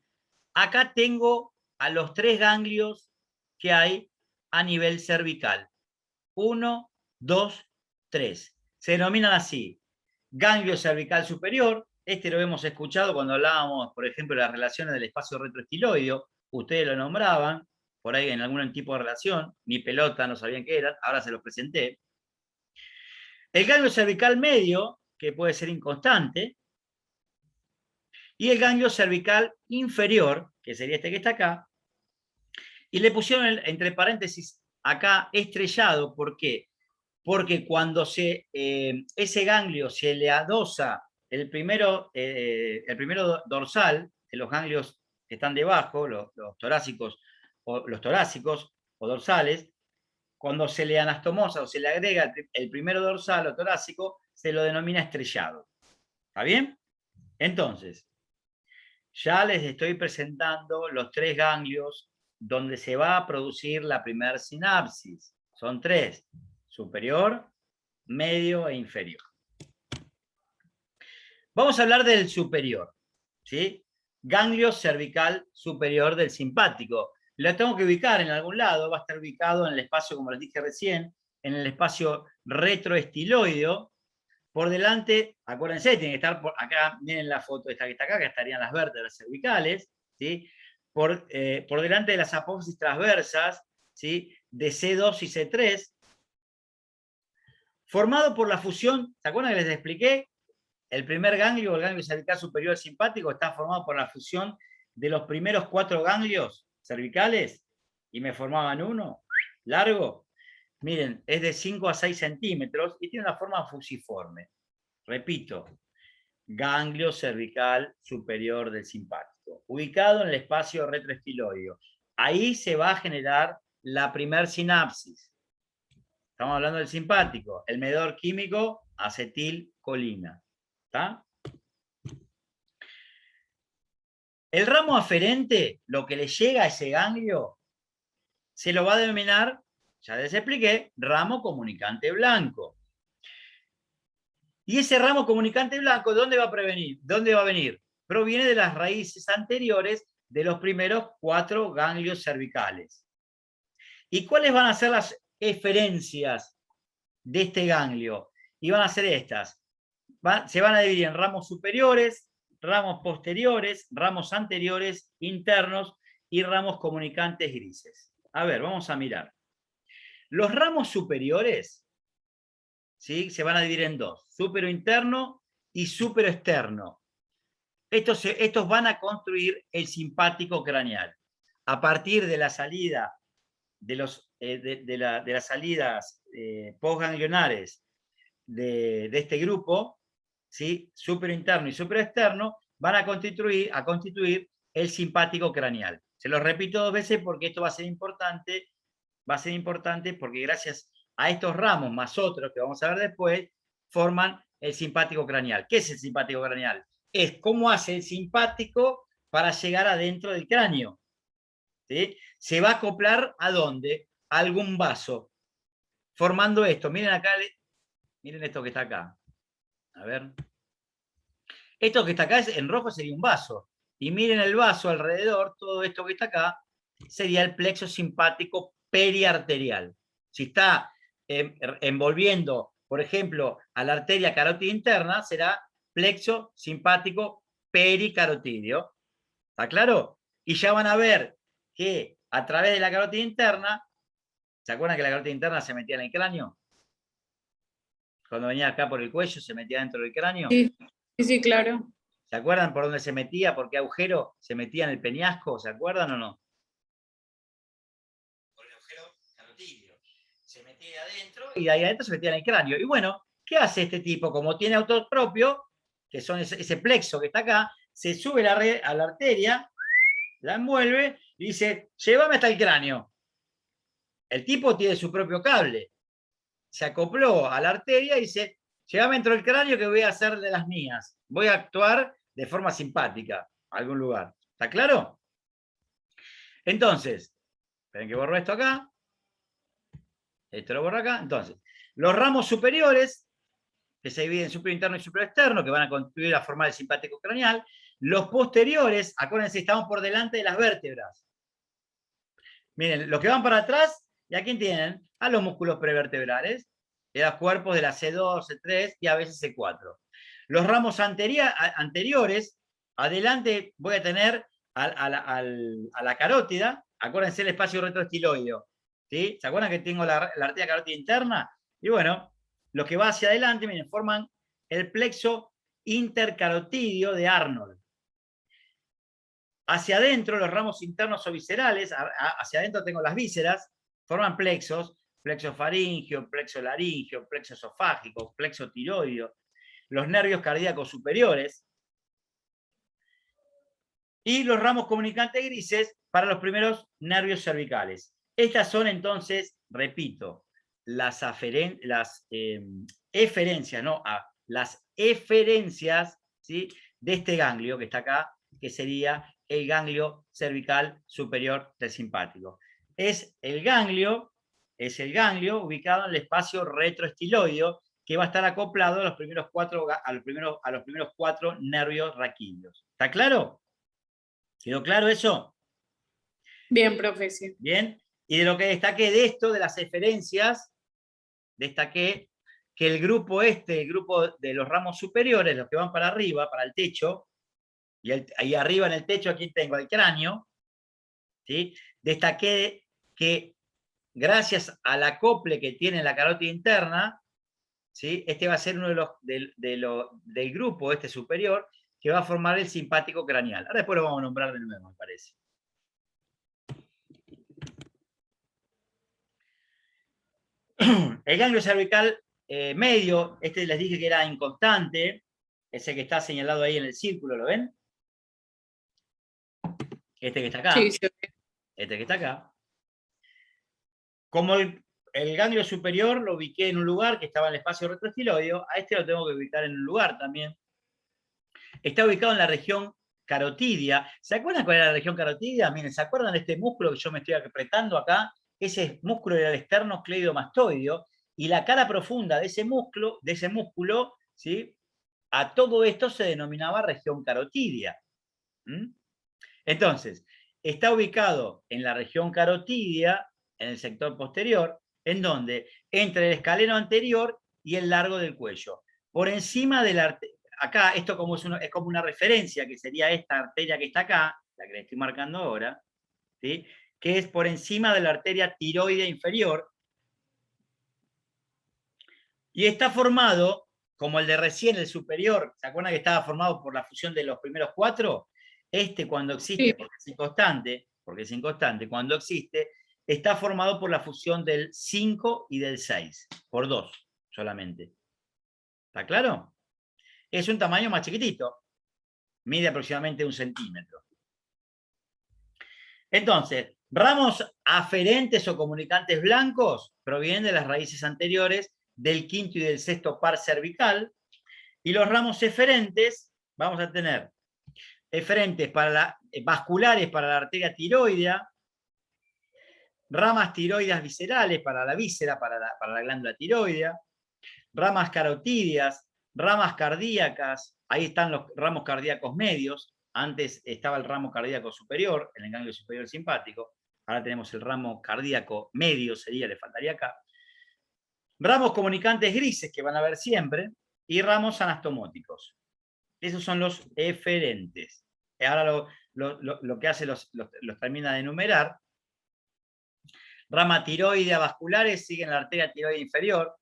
Acá tengo a los 3 ganglios que hay a nivel cervical. 1, 2, 3. Se denominan así: ganglio cervical superior. Este lo hemos escuchado cuando hablábamos, por ejemplo, de las relaciones del espacio retroestiloideo. Ustedes lo nombraban por ahí en algún tipo de relación. Ni pelota, no sabían qué eran, ahora se los presenté. El ganglio cervical medio, que puede ser inconstante. Y el ganglio cervical inferior, que sería este que está acá. Y le pusieron entre paréntesis acá estrellado. ¿Por qué? Porque cuando ese ganglio se le adosa el primero dorsal, de los ganglios que están debajo, los torácicos o dorsales, cuando se le anastomosa o se le agrega el primero dorsal o torácico, se lo denomina estrellado. ¿Está bien? Entonces, ya les estoy presentando los 3 ganglios donde se va a producir la primera sinapsis. Son 3: superior, medio e inferior. Vamos a hablar del superior, ¿sí? Ganglio cervical superior del simpático. Lo tengo que ubicar en algún lado, va a estar ubicado en el espacio, como les dije recién, en el espacio retroestiloideo. Por delante, acuérdense, tiene que estar por acá, miren la foto esta que está acá, que estarían las vértebras cervicales, ¿sí? Por delante de las apófisis transversas, ¿sí? De C2 y C3, formado por la fusión, ¿se acuerdan que les expliqué? El primer ganglio, el ganglio cervical superior simpático, está formado por la fusión de los primeros 4 ganglios cervicales y me formaban uno largo. Miren, es de 5 a 6 centímetros y tiene una forma fusiforme. Repito, ganglio cervical superior del simpático, ubicado en el espacio retroestiloideo. Ahí se va a generar la primer sinapsis. Estamos hablando del simpático, el medidor químico acetilcolina. ¿Está? El ramo aferente, lo que le llega a ese ganglio, se lo va a denominar, ya les expliqué, ramo comunicante blanco. Y ese ramo comunicante blanco, ¿dónde va a prevenir? ¿Dónde va a venir? Proviene de las raíces anteriores de los primeros 4 ganglios cervicales. ¿Y cuáles van a ser las eferencias de este ganglio? Y van a ser estas. Se van a dividir en ramos superiores, ramos posteriores, ramos anteriores, internos y ramos comunicantes grises. A ver, vamos a mirar. Los ramos superiores, ¿sí? Se van a dividir en 2, supero-interno y supero-externo. Estos van a construir el simpático craneal. A partir de la salida de las salidas postganglionares de este grupo, ¿sí? Superinterno y superexterno, van a constituir el simpático craneal. Se lo repito 2 veces porque esto va a ser importante porque gracias a estos ramos más otros que vamos a ver después, forman el simpático craneal. ¿Qué es el simpático craneal? Es cómo hace el simpático para llegar adentro del cráneo. ¿Sí? Se va a acoplar ¿a dónde? A algún vaso, formando esto. Miren acá, miren esto que está acá. A ver. Esto que está acá en rojo sería un vaso. Y miren el vaso alrededor, todo esto que está acá, sería el plexo simpático periarterial. Si está envolviendo, por ejemplo, a la arteria carótida interna, será plexo simpático pericarotídeo. ¿Está claro? Y ya van a ver que a través de la carótida interna, ¿se acuerdan que la carótida interna se metía en el cráneo? Cuando venía acá por el cuello, se metía dentro del cráneo. Sí, sí, claro. ¿Se acuerdan por dónde se metía? ¿Por qué agujero se metía en el peñasco? ¿Se acuerdan o no? Por el agujero carotídeo. Se metía adentro y de ahí adentro se metía en el cráneo. Y bueno, ¿qué hace este tipo? Como tiene autor propio, que son ese plexo que está acá, se sube a la arteria, la envuelve y dice, llévame hasta el cráneo. El tipo tiene su propio cable. Se acopló a la arteria y dice, llévame dentro del cráneo que voy a hacer de las mías. Voy a actuar de forma simpática a algún lugar. ¿Está claro? Entonces, esperen que borro esto acá. Esto lo borro acá. Entonces, los ramos superiores, que se dividen en superinterno y superexterno, que van a contribuir a formar el simpático craneal. Los posteriores, acuérdense, estamos por delante de las vértebras. Miren, los que van para atrás, ¿y a quién tienen? A los músculos prevertebrales, de los cuerpos de la C2, C3 y a veces C4. Los ramos anteriores, adelante voy a tener a la carótida, acuérdense el espacio retroestiloideo, ¿sí? ¿Se acuerdan que tengo la arteria carótida interna? Y bueno, los que va hacia adelante, miren, forman el plexo intercarotídeo de Arnold. Hacia adentro, los ramos internos o viscerales, hacia adentro tengo las vísceras, forman plexos, plexo faríngeo, plexo laríngeo, plexo esofágico, plexo tiroideo, los nervios cardíacos superiores, y los ramos comunicantes grises para los primeros nervios cervicales. Estas son entonces, repito, las eferencias, ¿no? Las eferencias, ¿sí? De este ganglio que está acá, que sería el ganglio cervical superior del simpático. Es el ganglio ubicado en el espacio retroestiloideo que va a estar acoplado a los primeros 4 nervios raquídeos. ¿Está claro? ¿Quedó claro eso? Bien, profe, sí. Bien. Y de lo que destaqué de esto, de las eferencias, destaqué que el grupo de los ramos superiores, los que van para arriba, para el techo, y ahí arriba en el techo aquí tengo el cráneo, ¿sí? Destaqué que gracias al acople que tiene la carótida interna, ¿sí? Este va a ser uno del grupo, este superior, que va a formar el simpático craneal. Ahora después lo vamos a nombrar de nuevo, me parece. El ganglio cervical medio, este les dije que era inconstante, ese que está señalado ahí en el círculo, ¿lo ven? Este que está acá. Sí, sí. Este que está acá. Como el ganglio superior lo ubiqué en un lugar que estaba en el espacio retroestiloideo, a este lo tengo que ubicar en un lugar también. Está ubicado en la región carotidia. ¿Se acuerdan cuál era la región carotidia? Miren, ¿se acuerdan de este músculo que yo me estoy apretando acá? Ese músculo era el esternocleidomastoideo, y la cara profunda de ese músculo, ¿sí? A todo esto se denominaba región carotidia. Entonces, está ubicado en la región carotidia, en el sector posterior, en donde entre el escaleno anterior y el largo del cuello. Por encima de la... Acá, esto es como una referencia, que sería esta arteria que está acá, la que le estoy marcando ahora, ¿sí? Que es por encima de la arteria tiroidea inferior, y está formado, como el de recién, el superior, ¿se acuerdan que estaba formado por la fusión de los primeros 4? Este, cuando existe, Sí. porque es inconstante, cuando existe, está formado por la fusión del 5 y del 6, por 2 solamente. ¿Está claro? Es un tamaño más chiquitito, mide aproximadamente 1 centímetro. Entonces, ramos aferentes o comunicantes blancos provienen de las raíces anteriores del quinto y del sexto par cervical, y los ramos eferentes, vamos a tener eferentes vasculares para la arteria tiroidea, ramas tiroideas viscerales para la víscera, para la glándula tiroidea, ramas carotídeas, ramas cardíacas, ahí están los ramos cardíacos medios, antes estaba el ramo cardíaco superior, en el ganglio superior simpático, ahora tenemos el ramo cardíaco medio, le faltaría acá, ramos comunicantes grises que van a ver siempre, y ramos anastomóticos. Esos son los eferentes. Ahora lo que hace los termina de enumerar. Rama tiroidea vasculares siguen la arteria tiroidea inferior.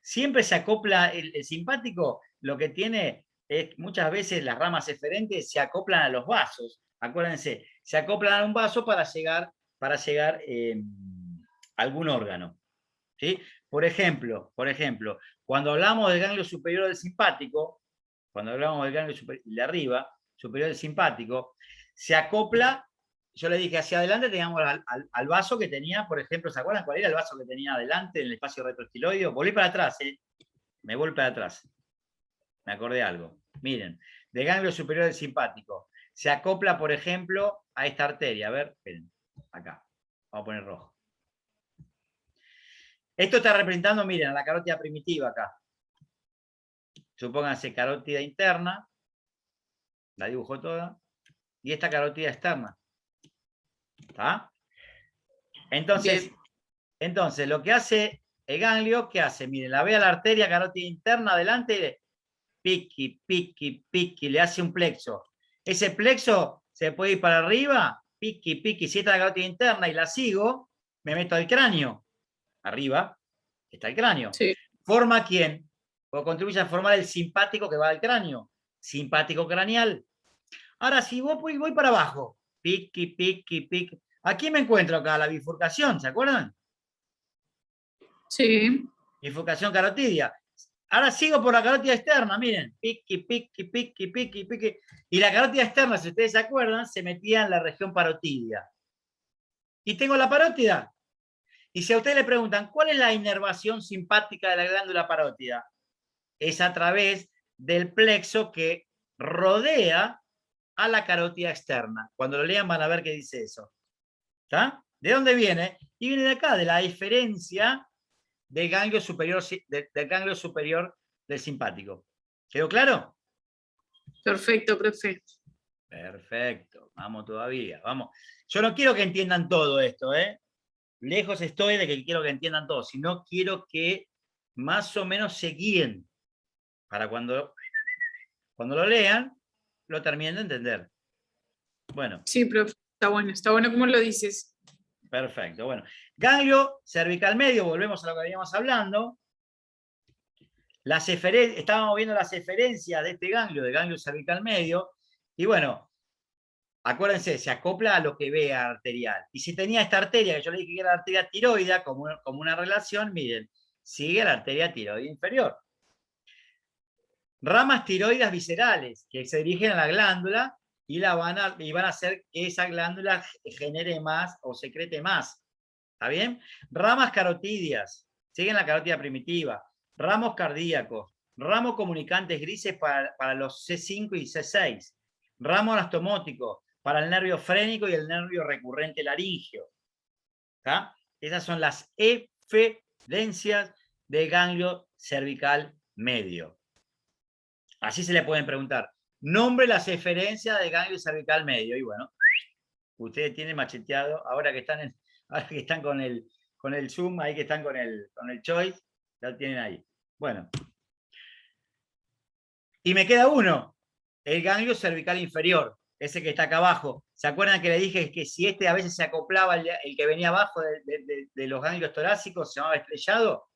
Siempre se acopla el simpático, lo que tiene es muchas veces las ramas eferentes se acoplan a los vasos. Acuérdense, se acoplan a un vaso para llegar a algún órgano. ¿Sí? Por ejemplo, cuando hablamos del ganglio superior del simpático, cuando hablamos del ganglio de arriba, superior del simpático, se acopla, yo le dije hacia adelante teníamos al vaso que tenía, por ejemplo, ¿se acuerdan cuál era el vaso que tenía adelante en el espacio retroestiloideo? Volví para atrás, me volví para atrás. Me acordé algo. Miren, del ganglio superior del simpático, se acopla, por ejemplo, a esta arteria. A ver, esperen, acá, vamos a poner rojo. Esto está representando, miren, a la carótida primitiva acá. Supónganse carótida interna, la dibujo toda, y esta carótida externa. ¿Está? Entonces, lo que hace el ganglio, ¿qué hace? Miren, la ve a la arteria carótida interna adelante, piqui, piqui, piqui, le hace un plexo. Ese plexo se puede ir para arriba, piqui, piqui, si esta es la carótida interna y la sigo, me meto al cráneo. Arriba está el cráneo. Sí. ¿Forma quién? O contribuye a formar el simpático que va al cráneo. Simpático craneal. Ahora, si voy para abajo, piqui, piqui, piqui. Aquí me encuentro acá, la bifurcación, ¿se acuerdan? Sí. Bifurcación carotidia. Ahora sigo por la carótida externa, miren. Piqui, piqui, piqui, piqui, piqui. Y la carótida externa, si ustedes se acuerdan, se metía en la región parotidia. Y tengo la parótida. Y si a ustedes le preguntan, ¿cuál es la inervación simpática de la glándula parótida? Es a través del plexo que rodea a la carótida externa. Cuando lo lean van a ver qué dice eso. ¿Está? ¿De dónde viene? Y viene de acá, de la eferencia del ganglio superior, del ganglio superior del simpático. ¿Quedó claro? Perfecto, profe. Perfecto, vamos todavía, vamos. Yo no quiero que entiendan todo esto, ¿eh? Lejos estoy de que quiero que entiendan todo, sino quiero que más o menos se guíen para cuando lo lean, lo terminen de entender. Bueno. Sí, profe, está bueno como lo dices. Perfecto, bueno. Ganglio cervical medio, volvemos a lo que veníamos hablando. Estábamos viendo las eferencias de este ganglio, del ganglio cervical medio, y bueno, acuérdense, se acopla a lo que vea arterial. Y si tenía esta arteria, que yo le dije que era la arteria tiroidea, como una relación, miren, sigue la arteria tiroidea inferior. Ramas tiroides viscerales, que se dirigen a la glándula y van a hacer que esa glándula genere más o secrete más. ¿Está bien? Ramas carotidias, siguen la carótida primitiva. Ramos cardíacos, ramos comunicantes grises para los C5 y C6. Ramo anastomótico para el nervio frénico y el nervio recurrente laringio. ¿Está? Esas son las eferencias del ganglio cervical medio. Así se le pueden preguntar. Nombre las eferencias del ganglio cervical medio. Y bueno, ustedes tienen macheteado, ahora que están con el Zoom, ahí que están con el Choice, ya lo tienen ahí. Bueno. Y me queda uno, el ganglio cervical inferior, ese que está acá abajo. ¿Se acuerdan que le dije que si a veces se acoplaba el que venía abajo de los ganglios torácicos, se llamaba estrellado?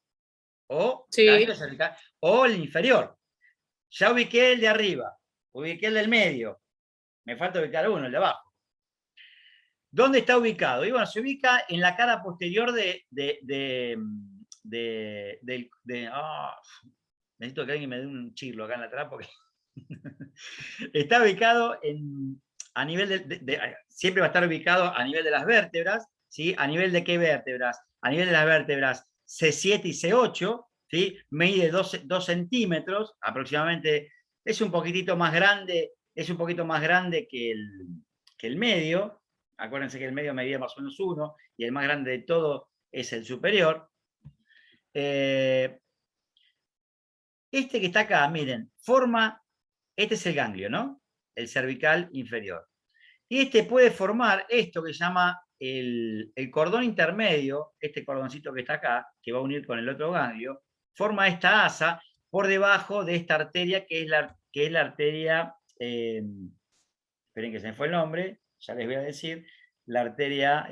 O Sí. ganglio cervical, o el inferior. Ya ubiqué el de arriba, ubiqué el del medio. Me falta ubicar uno, el de abajo. ¿Dónde está ubicado? Y bueno, se ubica en la cara posterior necesito que alguien me dé un chirlo acá en la atrás porque está ubicado a nivel siempre va a estar ubicado a nivel de las vértebras, ¿sí? ¿A nivel de qué vértebras? A nivel de las vértebras C7 y C8, ¿sí? Mide 2 centímetros aproximadamente, es un poquito más grande que el medio. Acuérdense que el medio medía más o menos 1 y el más grande de todo es el superior. Este que está acá, miren, este es el ganglio, ¿no? El cervical inferior. Y este puede formar esto que se llama el cordón intermedio, este cordoncito que está acá, que va a unir con el otro ganglio, forma esta asa por debajo de esta arteria que es la arteria, esperen que se me fue el nombre, ya les voy a decir, la arteria,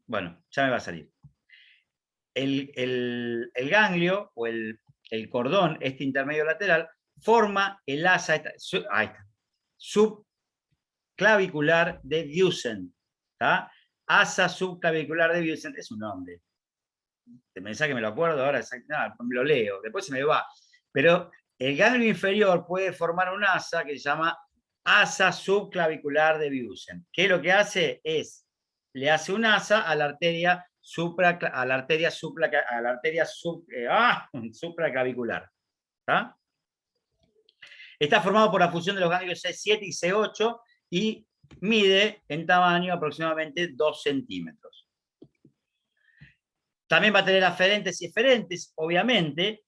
bueno, ya me va a salir. El ganglio o el cordón, este intermedio lateral, forma el asa subclavicular de Vieuxent. Asa subclavicular de Vieuxent es un nombre. Te pensás que me lo acuerdo ahora, lo leo, después se me va. Pero el ganglio inferior puede formar un asa que se llama asa subclavicular de Vieuxent. ¿Qué lo que hace? Le hace un asa a la arteria supraclavicular. Está formado por la fusión de los ganglios C7 y C8 y mide en tamaño aproximadamente 2 centímetros. También va a tener aferentes y eferentes, obviamente.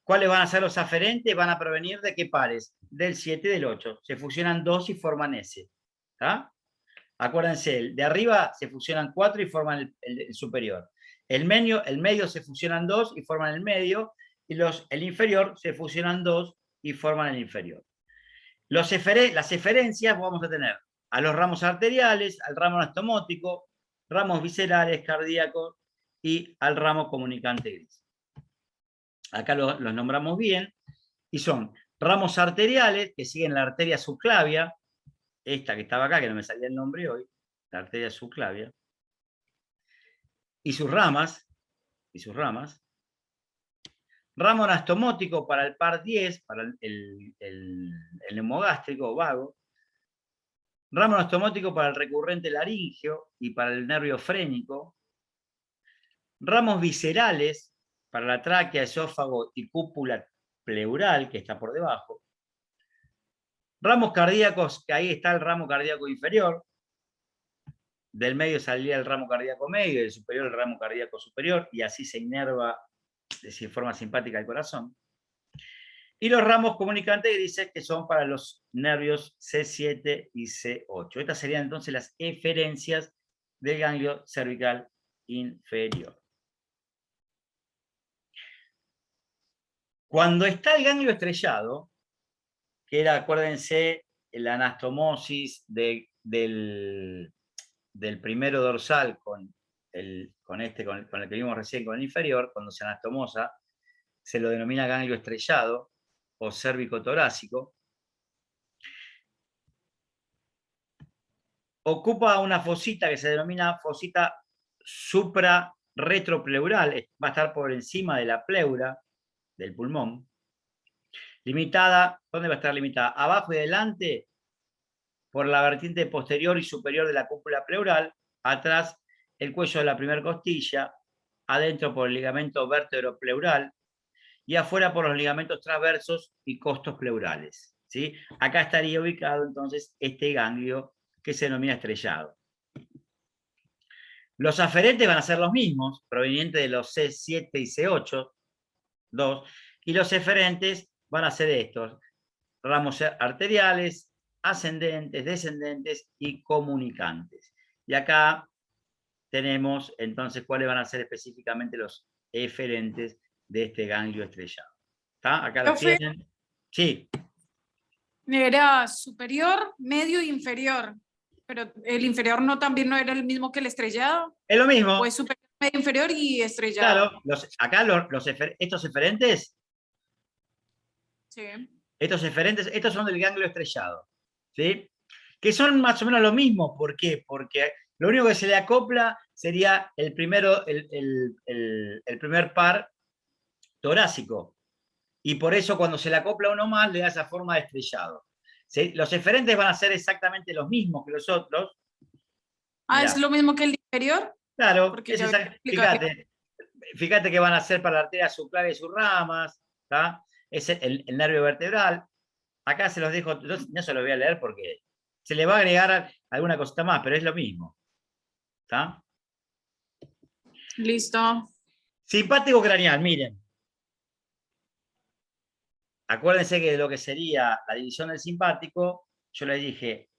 ¿Cuáles van a ser los aferentes? Van a provenir de qué pares? Del 7 y del 8. Se fusionan 2 y forman S. Acuérdense, de arriba se fusionan 4 y forman el superior. El medio se fusionan 2 y forman el medio. Y el inferior se fusionan 2 y forman el inferior. Las eferencias vamos a tener a los ramos arteriales, al ramo anastomótico, ramos viscerales, cardíacos y al ramo comunicante gris. Acá los nombramos bien, y son ramos arteriales que siguen la arteria subclavia, esta que estaba acá, que no me salía el nombre hoy, la arteria subclavia, y sus ramas, ramo anastomótico para el par 10, para el neumogástrico vago, ramo anastomótico para el recurrente laringio y para el nervio frénico, ramos viscerales para la tráquea, esófago y cúpula pleural, que está por debajo, ramos cardíacos, que ahí está el ramo cardíaco inferior, del medio saldría el ramo cardíaco medio, y del superior el ramo cardíaco superior, y así se inerva de forma simpática el corazón. Y los ramos comunicantes grises, que son para los nervios C7 y C8. Estas serían entonces las eferencias del ganglio cervical inferior. Cuando está el ganglio estrellado, que era, acuérdense, la anastomosis del primero dorsal con el que vimos recién, con el inferior, cuando se anastomosa, se lo denomina ganglio estrellado o cérvico-torácico. Ocupa una fosita que se denomina fosita suprarretropleural, va a estar por encima de la pleura del pulmón. Limitada, ¿dónde va a estar limitada? Abajo y adelante por la vertiente posterior y superior de la cúpula pleural, atrás el cuello de la primera costilla, adentro por el ligamento vértebro-pleural y afuera por los ligamentos transversos y costos pleurales, ¿sí? Acá estaría ubicado entonces este ganglio que se denomina estrellado. Los aferentes van a ser los mismos, provenientes de los C7 y C8, 2, y los eferentes van a ser estos, ramos arteriales, ascendentes, descendentes y comunicantes. Y acá tenemos entonces cuáles van a ser específicamente los eferentes de este ganglio estrellado. ¿Está? Acá lo tienen. Sí. Era superior, medio e inferior. Pero el inferior también no era el mismo que el estrellado. Es lo mismo. Pues superior, medio, inferior y estrellado. Claro, acá estos eferentes. Sí. Estos son del ganglio estrellado, ¿sí? Que son más o menos lo mismo. ¿Por qué? Porque lo único que se le acopla sería el primer par torácico. Y por eso cuando se le acopla uno más le da esa forma de estrellado. ¿Sí? Los eferentes van a ser exactamente los mismos que los otros. Mirá. ¿Es lo mismo que el inferior? Claro, porque fíjate que van a ser para la arteria subclavia y sus ramas, ¿tá? Es el nervio vertebral. Acá se los dejo, no se los voy a leer porque se le va a agregar alguna cosita más, pero es lo mismo. ¿Está? Listo. Simpático craneal, miren. Acuérdense que de lo que sería la división del simpático, yo les dije,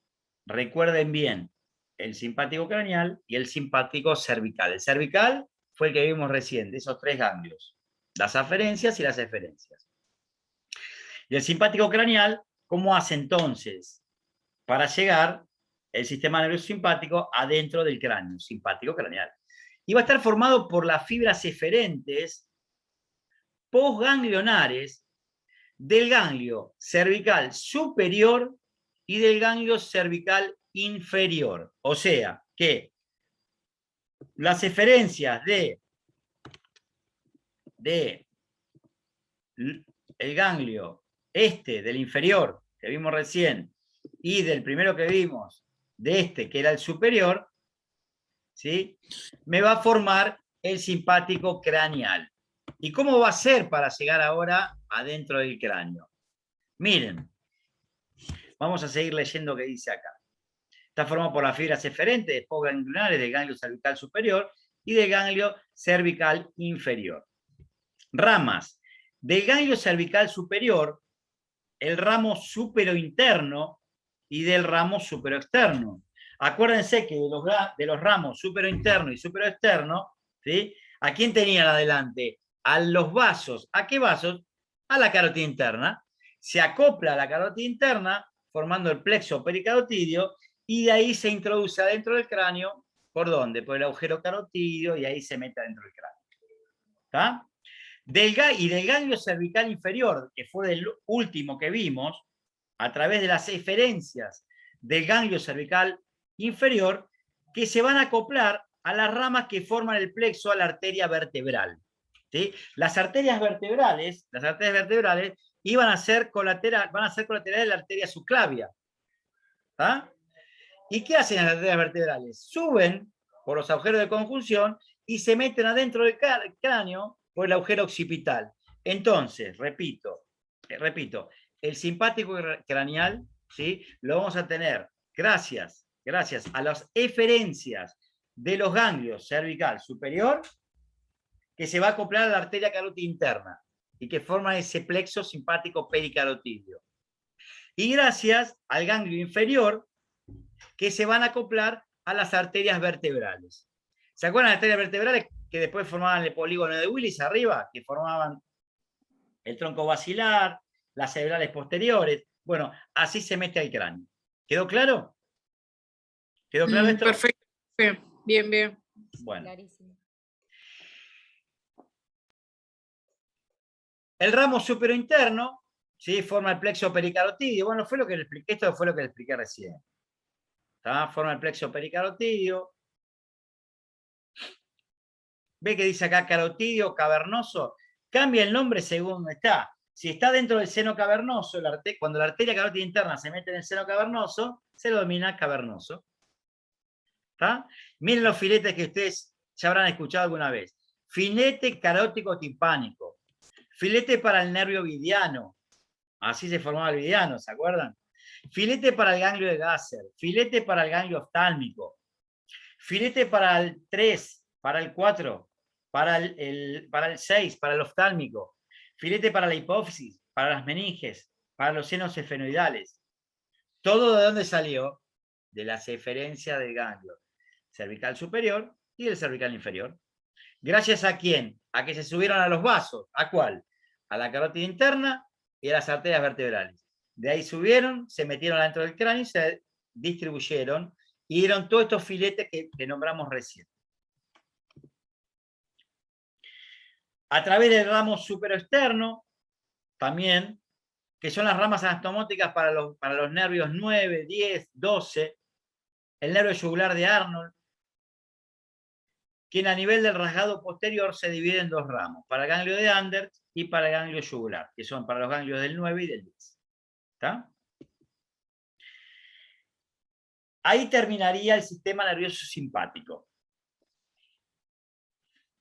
recuerden bien el simpático craneal y el simpático cervical. El cervical fue el que vimos recién, de esos tres ganglios, las aferencias y las eferencias. Y el simpático craneal, ¿cómo hace entonces para llegar el sistema nervioso simpático adentro del cráneo simpático craneal? Y va a estar formado por las fibras eferentes postganglionares del ganglio cervical superior y del ganglio cervical inferior. O sea, que las eferencias de el ganglio del inferior, que vimos recién, y del primero que vimos, de que era el superior, ¿sí? Me va a formar el simpático craneal. ¿Y cómo va a ser para llegar ahora adentro del cráneo? Miren, vamos a seguir leyendo qué dice acá. Está formado por las fibras eferentes postganglionares del ganglio cervical superior y del ganglio cervical inferior. Ramas. Del ganglio cervical superior, el ramo superointerno y del ramo superoexterno. Acuérdense que de los ramos superointerno y superoexterno, ¿sí? ¿A quién tenían adelante? A los vasos. ¿A qué vasos? A la carótida interna. Se acopla a la carótida interna, formando el plexo pericarotidio, y de ahí se introduce adentro del cráneo. ¿Por dónde? Por el agujero carotidio, y ahí se mete adentro del cráneo. ¿Está? Y del ganglio cervical inferior, que fue el último que vimos, a través de las eferencias del ganglio cervical inferior, que se van a acoplar a las ramas que forman el plexo a la arteria vertebral. ¿Sí? Las arterias vertebrales van a ser colaterales de la arteria subclavia. ¿Ah? ¿Y qué hacen las arterias vertebrales? Suben por los agujeros de conjunción y se meten adentro del cráneo por el agujero occipital. Entonces, repito, el simpático craneal, ¿sí? Lo vamos a tener gracias gracias a las eferencias de los ganglios cervical superior, que se va a acoplar a la arteria carótida interna y que forma ese plexo simpático pericarotídeo. Y gracias al ganglio inferior, que se van a acoplar a las arterias vertebrales. ¿Se acuerdan de las arterias vertebrales que después formaban el polígono de Willis arriba? Que formaban el tronco basilar, las cerebrales posteriores. Bueno, así se mete al cráneo. ¿Quedó claro? ¿Quedó claro esto? Perfecto. Bien, bien. Bueno. Clarísimo. El ramo superinterno, ¿sí? Forma el plexo pericarotídeo. Bueno, esto fue lo que le expliqué recién. ¿Tá? Forma el plexo pericarotídeo. ¿Ve que dice acá carotídeo, cavernoso? Cambia el nombre según donde está. Si está dentro del seno cavernoso, cuando la arteria carótida interna se mete en el seno cavernoso, se lo denomina cavernoso. ¿Tá? Miren los filetes que ustedes ya habrán escuchado alguna vez. Filete carótico timpánico. Filete para el nervio vidiano. Así se formaba el vidiano, ¿se acuerdan? Filete para el ganglio de Gasser. Filete para el ganglio oftálmico. Filete para el 3, para el 4, para el 6, para el oftálmico. Filete para la hipófisis, para las meninges, para los senos esfenoidales. ¿Todo de dónde salió? De las eferencias del ganglio cervical superior y del cervical inferior. ¿Gracias a quién? A que se subieron a los vasos. ¿A cuál? A la carótida interna y a las arterias vertebrales. De ahí subieron, se metieron adentro del cráneo y se distribuyeron y dieron todos estos filetes que nombramos recién. A través del ramo superoexterno, también, que son las ramas anatomóticas para los nervios 9, 10, 12, el nervio yugular de Arnold, quien a nivel del rasgado posterior se divide en dos ramos, para el ganglio de Anders y para el ganglio yugular, que son para los ganglios del 9 y del 10. ¿Está? Ahí terminaría el sistema nervioso simpático.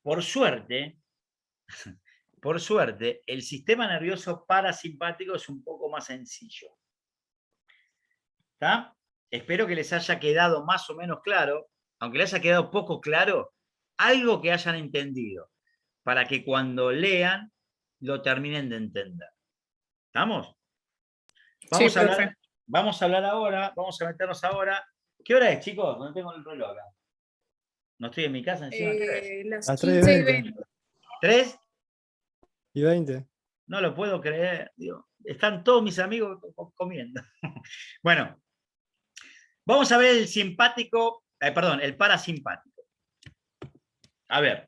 Por suerte, el sistema nervioso parasimpático es un poco más sencillo. ¿Está? Espero que les haya quedado más o menos claro, aunque les haya quedado poco claro, algo que hayan entendido, para que cuando lean lo terminen de entender. ¿Estamos? Vamos a hablar ahora, vamos a meternos ahora. ¿Qué hora es, chicos? No tengo el reloj acá. No estoy en mi casa encima. Las Las 15 y 3:20. 20. ¿3? Y 20. No lo puedo creer. Digo, están todos mis amigos comiendo. Bueno, vamos a ver el simpático, el parasimpático. A ver,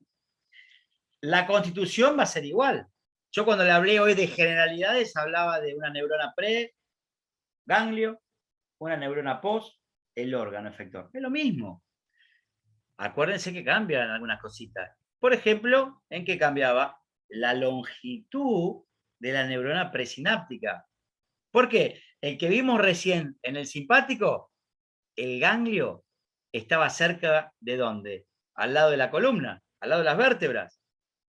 la constitución va a ser igual. Yo cuando le hablé hoy de generalidades, hablaba de una neurona pre-ganglio, una neurona post, el órgano efector. Es lo mismo. Acuérdense que cambian algunas cositas. Por ejemplo, ¿en qué cambiaba? La longitud de la neurona presináptica. ¿Por qué? El que vimos recién en el simpático, el ganglio estaba cerca de ¿dónde? Al lado de la columna, al lado de las vértebras.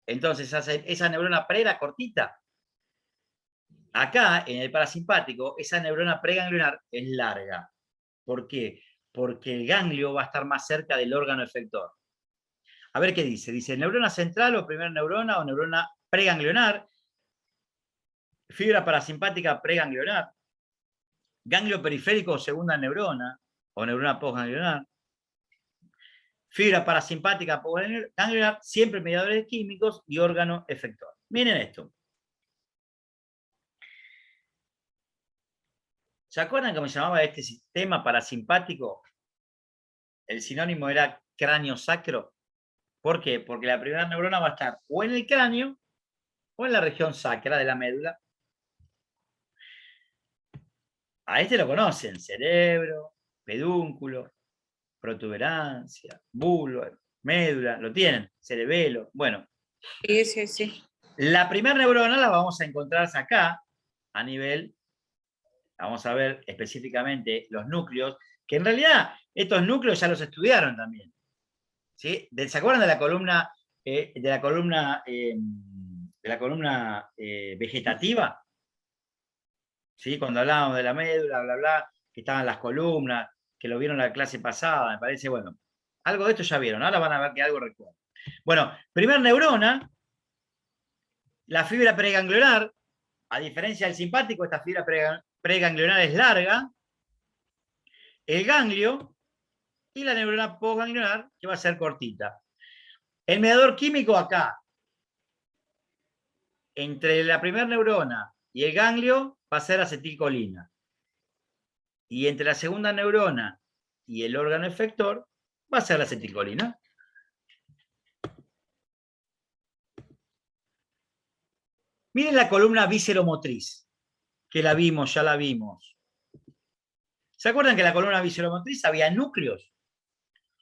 Entonces esa neurona pre era cortita. Acá, en el parasimpático, esa neurona preganglionar es larga. ¿Por qué? Porque el ganglio va a estar más cerca del órgano efector. A ver qué dice. Dice, neurona central o primera neurona o neurona preganglionar, fibra parasimpática preganglionar, ganglio periférico o segunda neurona o neurona postganglionar, fibra parasimpática postganglionar, siempre mediadores químicos y órgano efector. Miren esto. ¿Se acuerdan cómo se llamaba este sistema parasimpático? El sinónimo era cráneo sacro. ¿Por qué? Porque la primera neurona va a estar o en el cráneo o en la región sacra de la médula. A este lo conocen: cerebro, pedúnculo, protuberancia, bulbo, médula, lo tienen, cerebelo. Bueno, Sí. la primera neurona la vamos a encontrar acá, a nivel, vamos a ver específicamente los núcleos, que en realidad estos núcleos ya los estudiaron también. ¿Sí? ¿Se acuerdan de la columna vegetativa? ¿Sí? Cuando hablábamos de la médula, bla, bla, que estaban las columnas, que lo vieron en la clase pasada, me parece, bueno, algo de esto ya vieron, ahora van a ver que algo recuerdan. Bueno, primer neurona, la fibra preganglionar, a diferencia del simpático, esta fibra preganglionar es larga, el ganglio y la neurona postganglionar, que va a ser cortita. El mediador químico acá, entre la primera neurona y el ganglio, va a ser acetilcolina. Y entre la segunda neurona y el órgano efector, va a ser la acetilcolina. Miren la columna visceromotriz, que la vimos, ya la vimos. ¿Se acuerdan que en la columna visceromotriz había núcleos?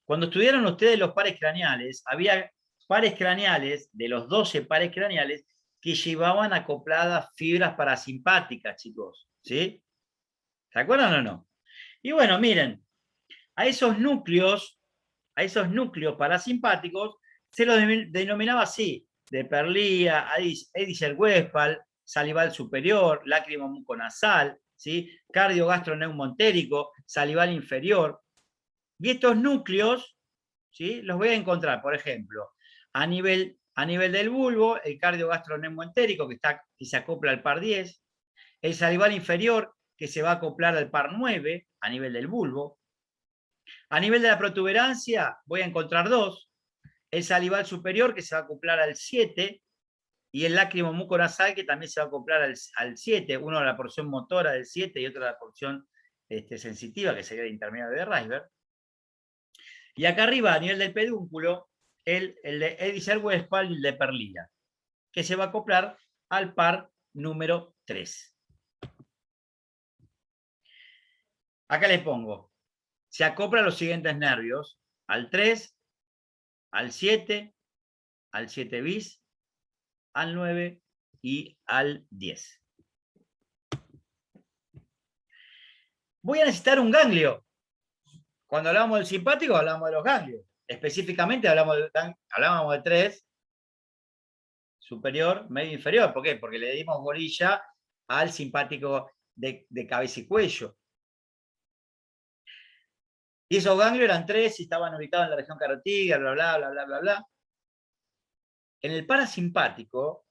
Cuando estudiaron ustedes los pares craneales, había pares craneales, de los 12 pares craneales, que llevaban acopladas fibras parasimpáticas, chicos. ¿Sí? ¿Se acuerdan o no? Y bueno, miren, a esos núcleos parasimpáticos, se los denominaba así: de Perlía, Ediger-Westphal, salival superior, lágrimo muconasal, ¿sí? Cardiogastroneumoentérico, salival inferior. Y estos núcleos, ¿sí? Los voy a encontrar, por ejemplo, a nivel del bulbo, el cardiogastroneumoentérico, que se acopla al par 10, el salival inferior, que se va a acoplar al par 9, a nivel del bulbo. A nivel de la protuberancia voy a encontrar dos: el salival superior, que se va a acoplar al 7, y el lágrimo muconasal, que también se va a acoplar al 7, uno a la porción motora del 7 y otro a la porción sensitiva, que sería el intermedio de Reisberg. Y acá arriba, a nivel del pedúnculo, el de Ediger-Westphal y el de Perlía, que se va a acoplar al par número 3. Acá les pongo: se acopla los siguientes nervios: al 3, al 7, al 7 bis, al 9 y al 10. Voy a necesitar un ganglio. Cuando hablamos del simpático, hablamos de los ganglios. Específicamente hablábamos de 3, superior, medio, inferior. ¿Por qué? Porque le dimos bolilla al simpático de cabeza y cuello. Y esos ganglios eran 3 y estaban ubicados en la región carotídea, bla, bla, bla, bla, bla, bla. En el parasimpático,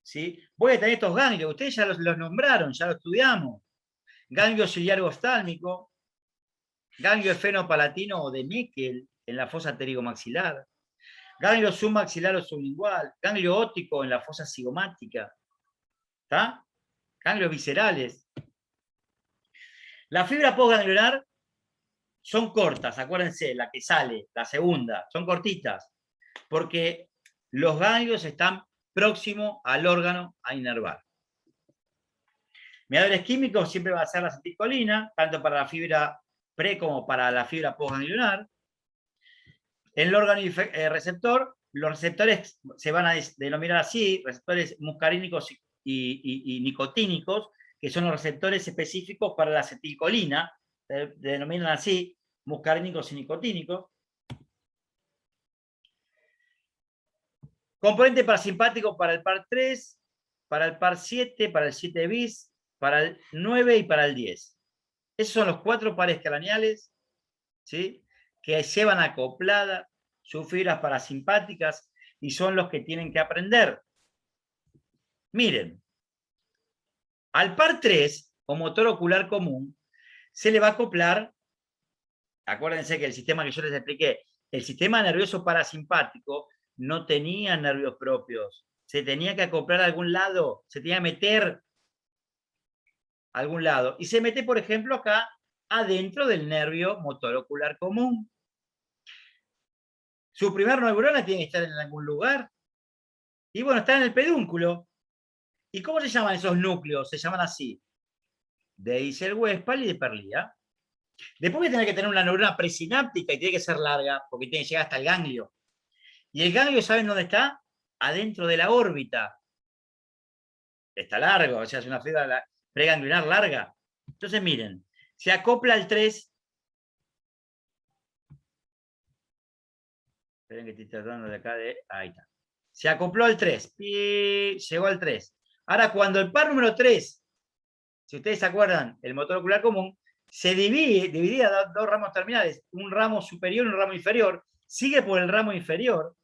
¿sí? Voy a tener estos ganglios. Ustedes ya los nombraron, ya lo estudiamos. Ganglio ciliar oftálmico, ganglio efenopalatino o de Meckel en la fosa pterigomaxilar, ganglio submaxilar o sublingual, ganglio óptico en la fosa cigomática, ¿está? Ganglios viscerales. La fibra postganglionar son cortas, acuérdense, la que sale, la segunda, son cortitas, porque los ganglios están próximos al órgano a inervar. Mediadores químicos siempre va a ser la acetilcolina, tanto para la fibra pre como para la fibra postganglionar. En el órgano receptor, los receptores se van a denominar así: receptores muscarínicos y nicotínicos, que son los receptores específicos para la acetilcolina, se denominan así: muscarínicos y nicotínicos. Componente parasimpático para el par 3, para el par 7, para el 7 bis, para el 9 y para el 10. Esos son los 4 pares craneales, ¿sí?, que llevan acopladas sus fibras parasimpáticas y son los que tienen que aprender. Miren, al par 3, o motor ocular común, se le va a acoplar, acuérdense que el sistema que yo les expliqué, el sistema nervioso parasimpático no tenía nervios propios, se tenía que acoplar a algún lado, se tenía que meter a algún lado. Y se mete, por ejemplo, acá, adentro del nervio motor ocular común. Su primer neurona tiene que estar en algún lugar. Y bueno, está en el pedúnculo. ¿Y cómo se llaman esos núcleos? Se llaman así: de Ediger-Westphal y de Perlía. Después voy a tener que tener una neurona presináptica y tiene que ser larga, porque tiene que llegar hasta el ganglio. Y el ganglio, ¿saben dónde está? Adentro de la órbita. Está largo, o sea, es una fibra preganglionar larga. Entonces, miren, se acopla al 3. Esperen que estoy tratando de acá de... Ahí está. Se acopló al 3. Y llegó al 3. Ahora, cuando el par número 3, si ustedes se acuerdan, el motor ocular común, se dividía dos ramos terminales, un ramo superior y un ramo inferior, sigue por el ramo inferior,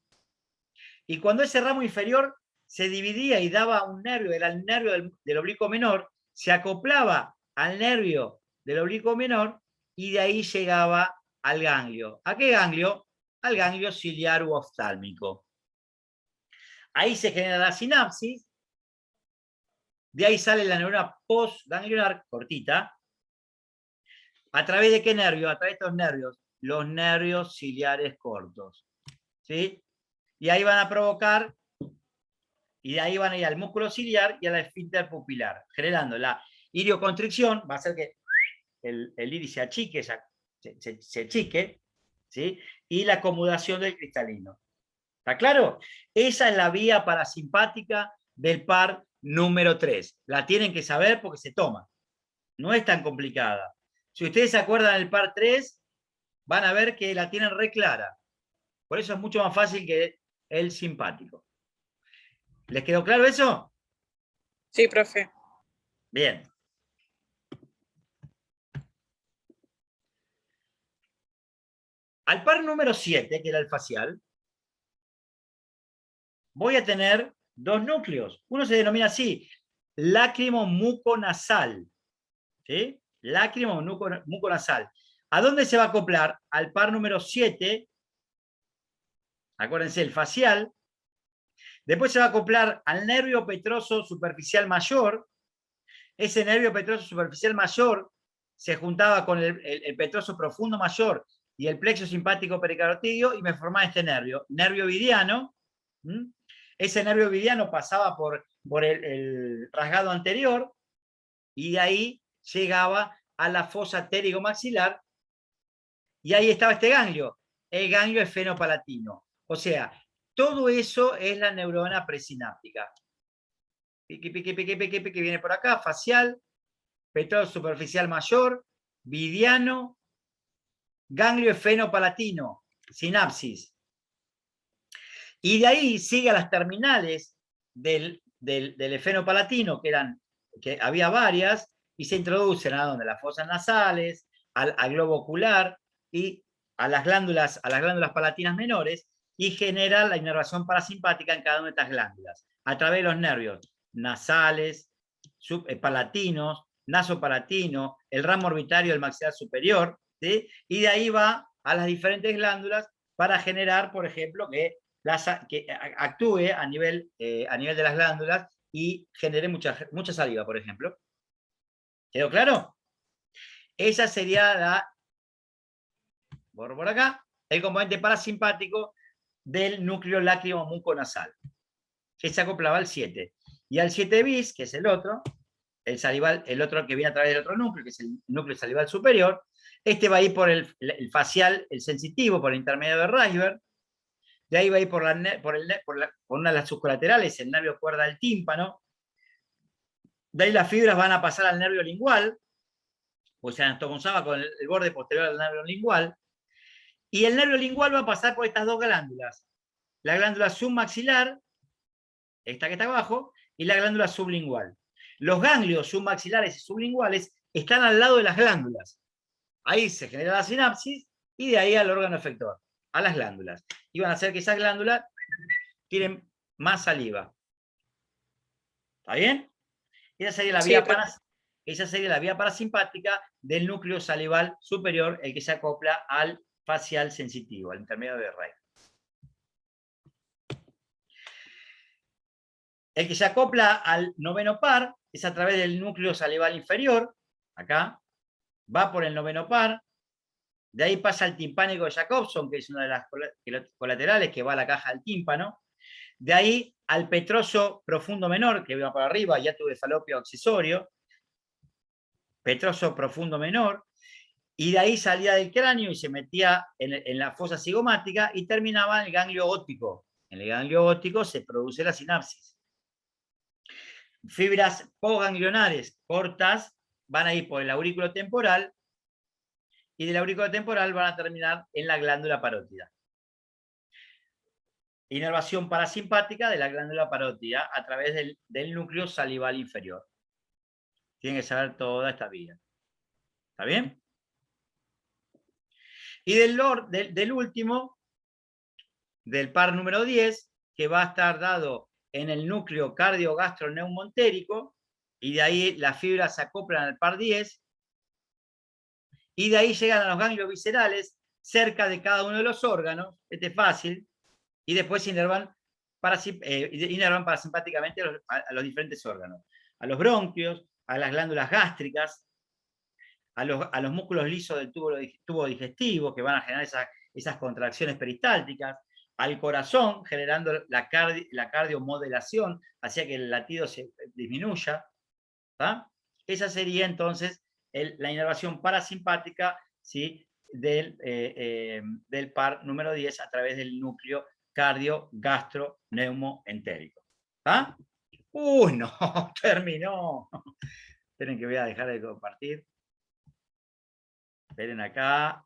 y cuando ese ramo inferior se dividía y daba un nervio, era el nervio del oblicuo menor, se acoplaba al nervio del oblicuo menor y de ahí llegaba al ganglio. ¿A qué ganglio? Al ganglio ciliar u oftálmico. Ahí se genera la sinapsis, de ahí sale la neurona postganglionar cortita. ¿A través de qué nervio? A través de estos nervios, los nervios ciliares cortos. ¿Sí? Y ahí van a provocar, y de ahí van a ir al músculo ciliar y al esfínter pupilar, generando la irioconstricción, va a hacer que el iris se achique, se achique, ¿sí? Y la acomodación del cristalino. ¿Está claro? Esa es la vía parasimpática del par número 3. La tienen que saber porque se toma. No es tan complicada. Si ustedes se acuerdan del par 3, van a ver que la tienen re clara. Por eso es mucho más fácil que el simpático. ¿Les quedó claro eso? Sí, profe. Bien. Al par número 7, que era el facial, voy a tener dos núcleos. Uno se denomina así, lácrimo muconasal. ¿Sí? Lácrimo muconasal. ¿A dónde se va a acoplar? Al par número 7. Acuérdense, el facial. Después se va a acoplar al nervio petroso superficial mayor. Ese nervio petroso superficial mayor se juntaba con el petroso profundo mayor y el plexo simpático pericarotidio y me formaba este nervio ovidiano. Ese nervio ovidiano pasaba por el rasgado anterior y de ahí llegaba a la fosa pterigomaxilar y ahí estaba este ganglio, el ganglio esfenopalatino. O sea, todo eso es la neurona presináptica. Pique, que viene por acá, facial, petroso superficial mayor, vidiano, ganglio esfenopalatino, sinapsis. Y de ahí sigue a las terminales del esfenopalatino, que había varias, y se introducen a donde las fosas nasales, al globo ocular y a las glándulas palatinas menores, y genera la inervación parasimpática en cada una de estas glándulas, a través de los nervios nasales, palatinos, nasopalatino, el ramo orbitario del maxilar superior, ¿sí? Y de ahí va a las diferentes glándulas para generar, por ejemplo, que actúe a nivel de las glándulas y genere mucha saliva, por ejemplo. ¿Quedó claro? Esa sería por acá, el componente parasimpático del núcleo lácrimo muconasal, que se acoplaba al 7. Y al 7 bis, que es el otro, el otro que viene a través del otro núcleo, que es el núcleo salival superior, este va a ir por el facial, el sensitivo, por el intermedio de Reisberg. De ahí va a ir por una de las subcolaterales, el nervio cuerda del tímpano. De ahí las fibras van a pasar al nervio lingual, pues se anastomosaba con el borde posterior del nervio lingual. Y el nervio lingual va a pasar por estas dos glándulas. La glándula submaxilar, esta que está abajo, y la glándula sublingual. Los ganglios submaxilares y sublinguales están al lado de las glándulas. Ahí se genera la sinapsis y de ahí al órgano efector, a las glándulas. Y van a hacer que esas glándulas tienen más saliva. ¿Está bien? Esa sería la vía parasimpática del núcleo salival superior, el que se acopla al facial sensitivo, al intermedio de Reisberg. El que se acopla al noveno par es a través del núcleo salival inferior, acá, va por el noveno par, de ahí pasa al timpánico de Jacobson, que es una de las colaterales que va a la caja del tímpano, de ahí al petroso profundo menor, que va para arriba, hiato de falopio accesorio, petroso profundo menor, y de ahí salía del cráneo y se metía en la fosa cigomática y terminaba en el ganglio óptico. En el ganglio óptico se produce la sinapsis. Fibras postganglionares cortas van a ir por el aurículo temporal y del aurículo temporal van a terminar en la glándula parótida. Inervación parasimpática de la glándula parótida a través del núcleo salival inferior. Tienen que saber toda esta vía. ¿Está bien? Y del último, del par número 10, que va a estar dado en el núcleo cardiogastroneumoentérico, y de ahí las fibras se acoplan al par 10, y de ahí llegan a los ganglios viscerales, cerca de cada uno de los órganos, este es fácil, y después inervan parasimpáticamente a los diferentes órganos, a los bronquios, a las glándulas gástricas, a los músculos lisos del tubo digestivo, que van a generar esas contracciones peristálticas, al corazón, generando la cardiomodelación, hacia que el latido se disminuya. ¿Tá? Esa sería entonces la inervación parasimpática, ¿sí? del par número 10 a través del núcleo cardiogastroneumoentérico. ¿Ah? No, terminó. Esperen que voy a dejar de compartir. Esperen acá.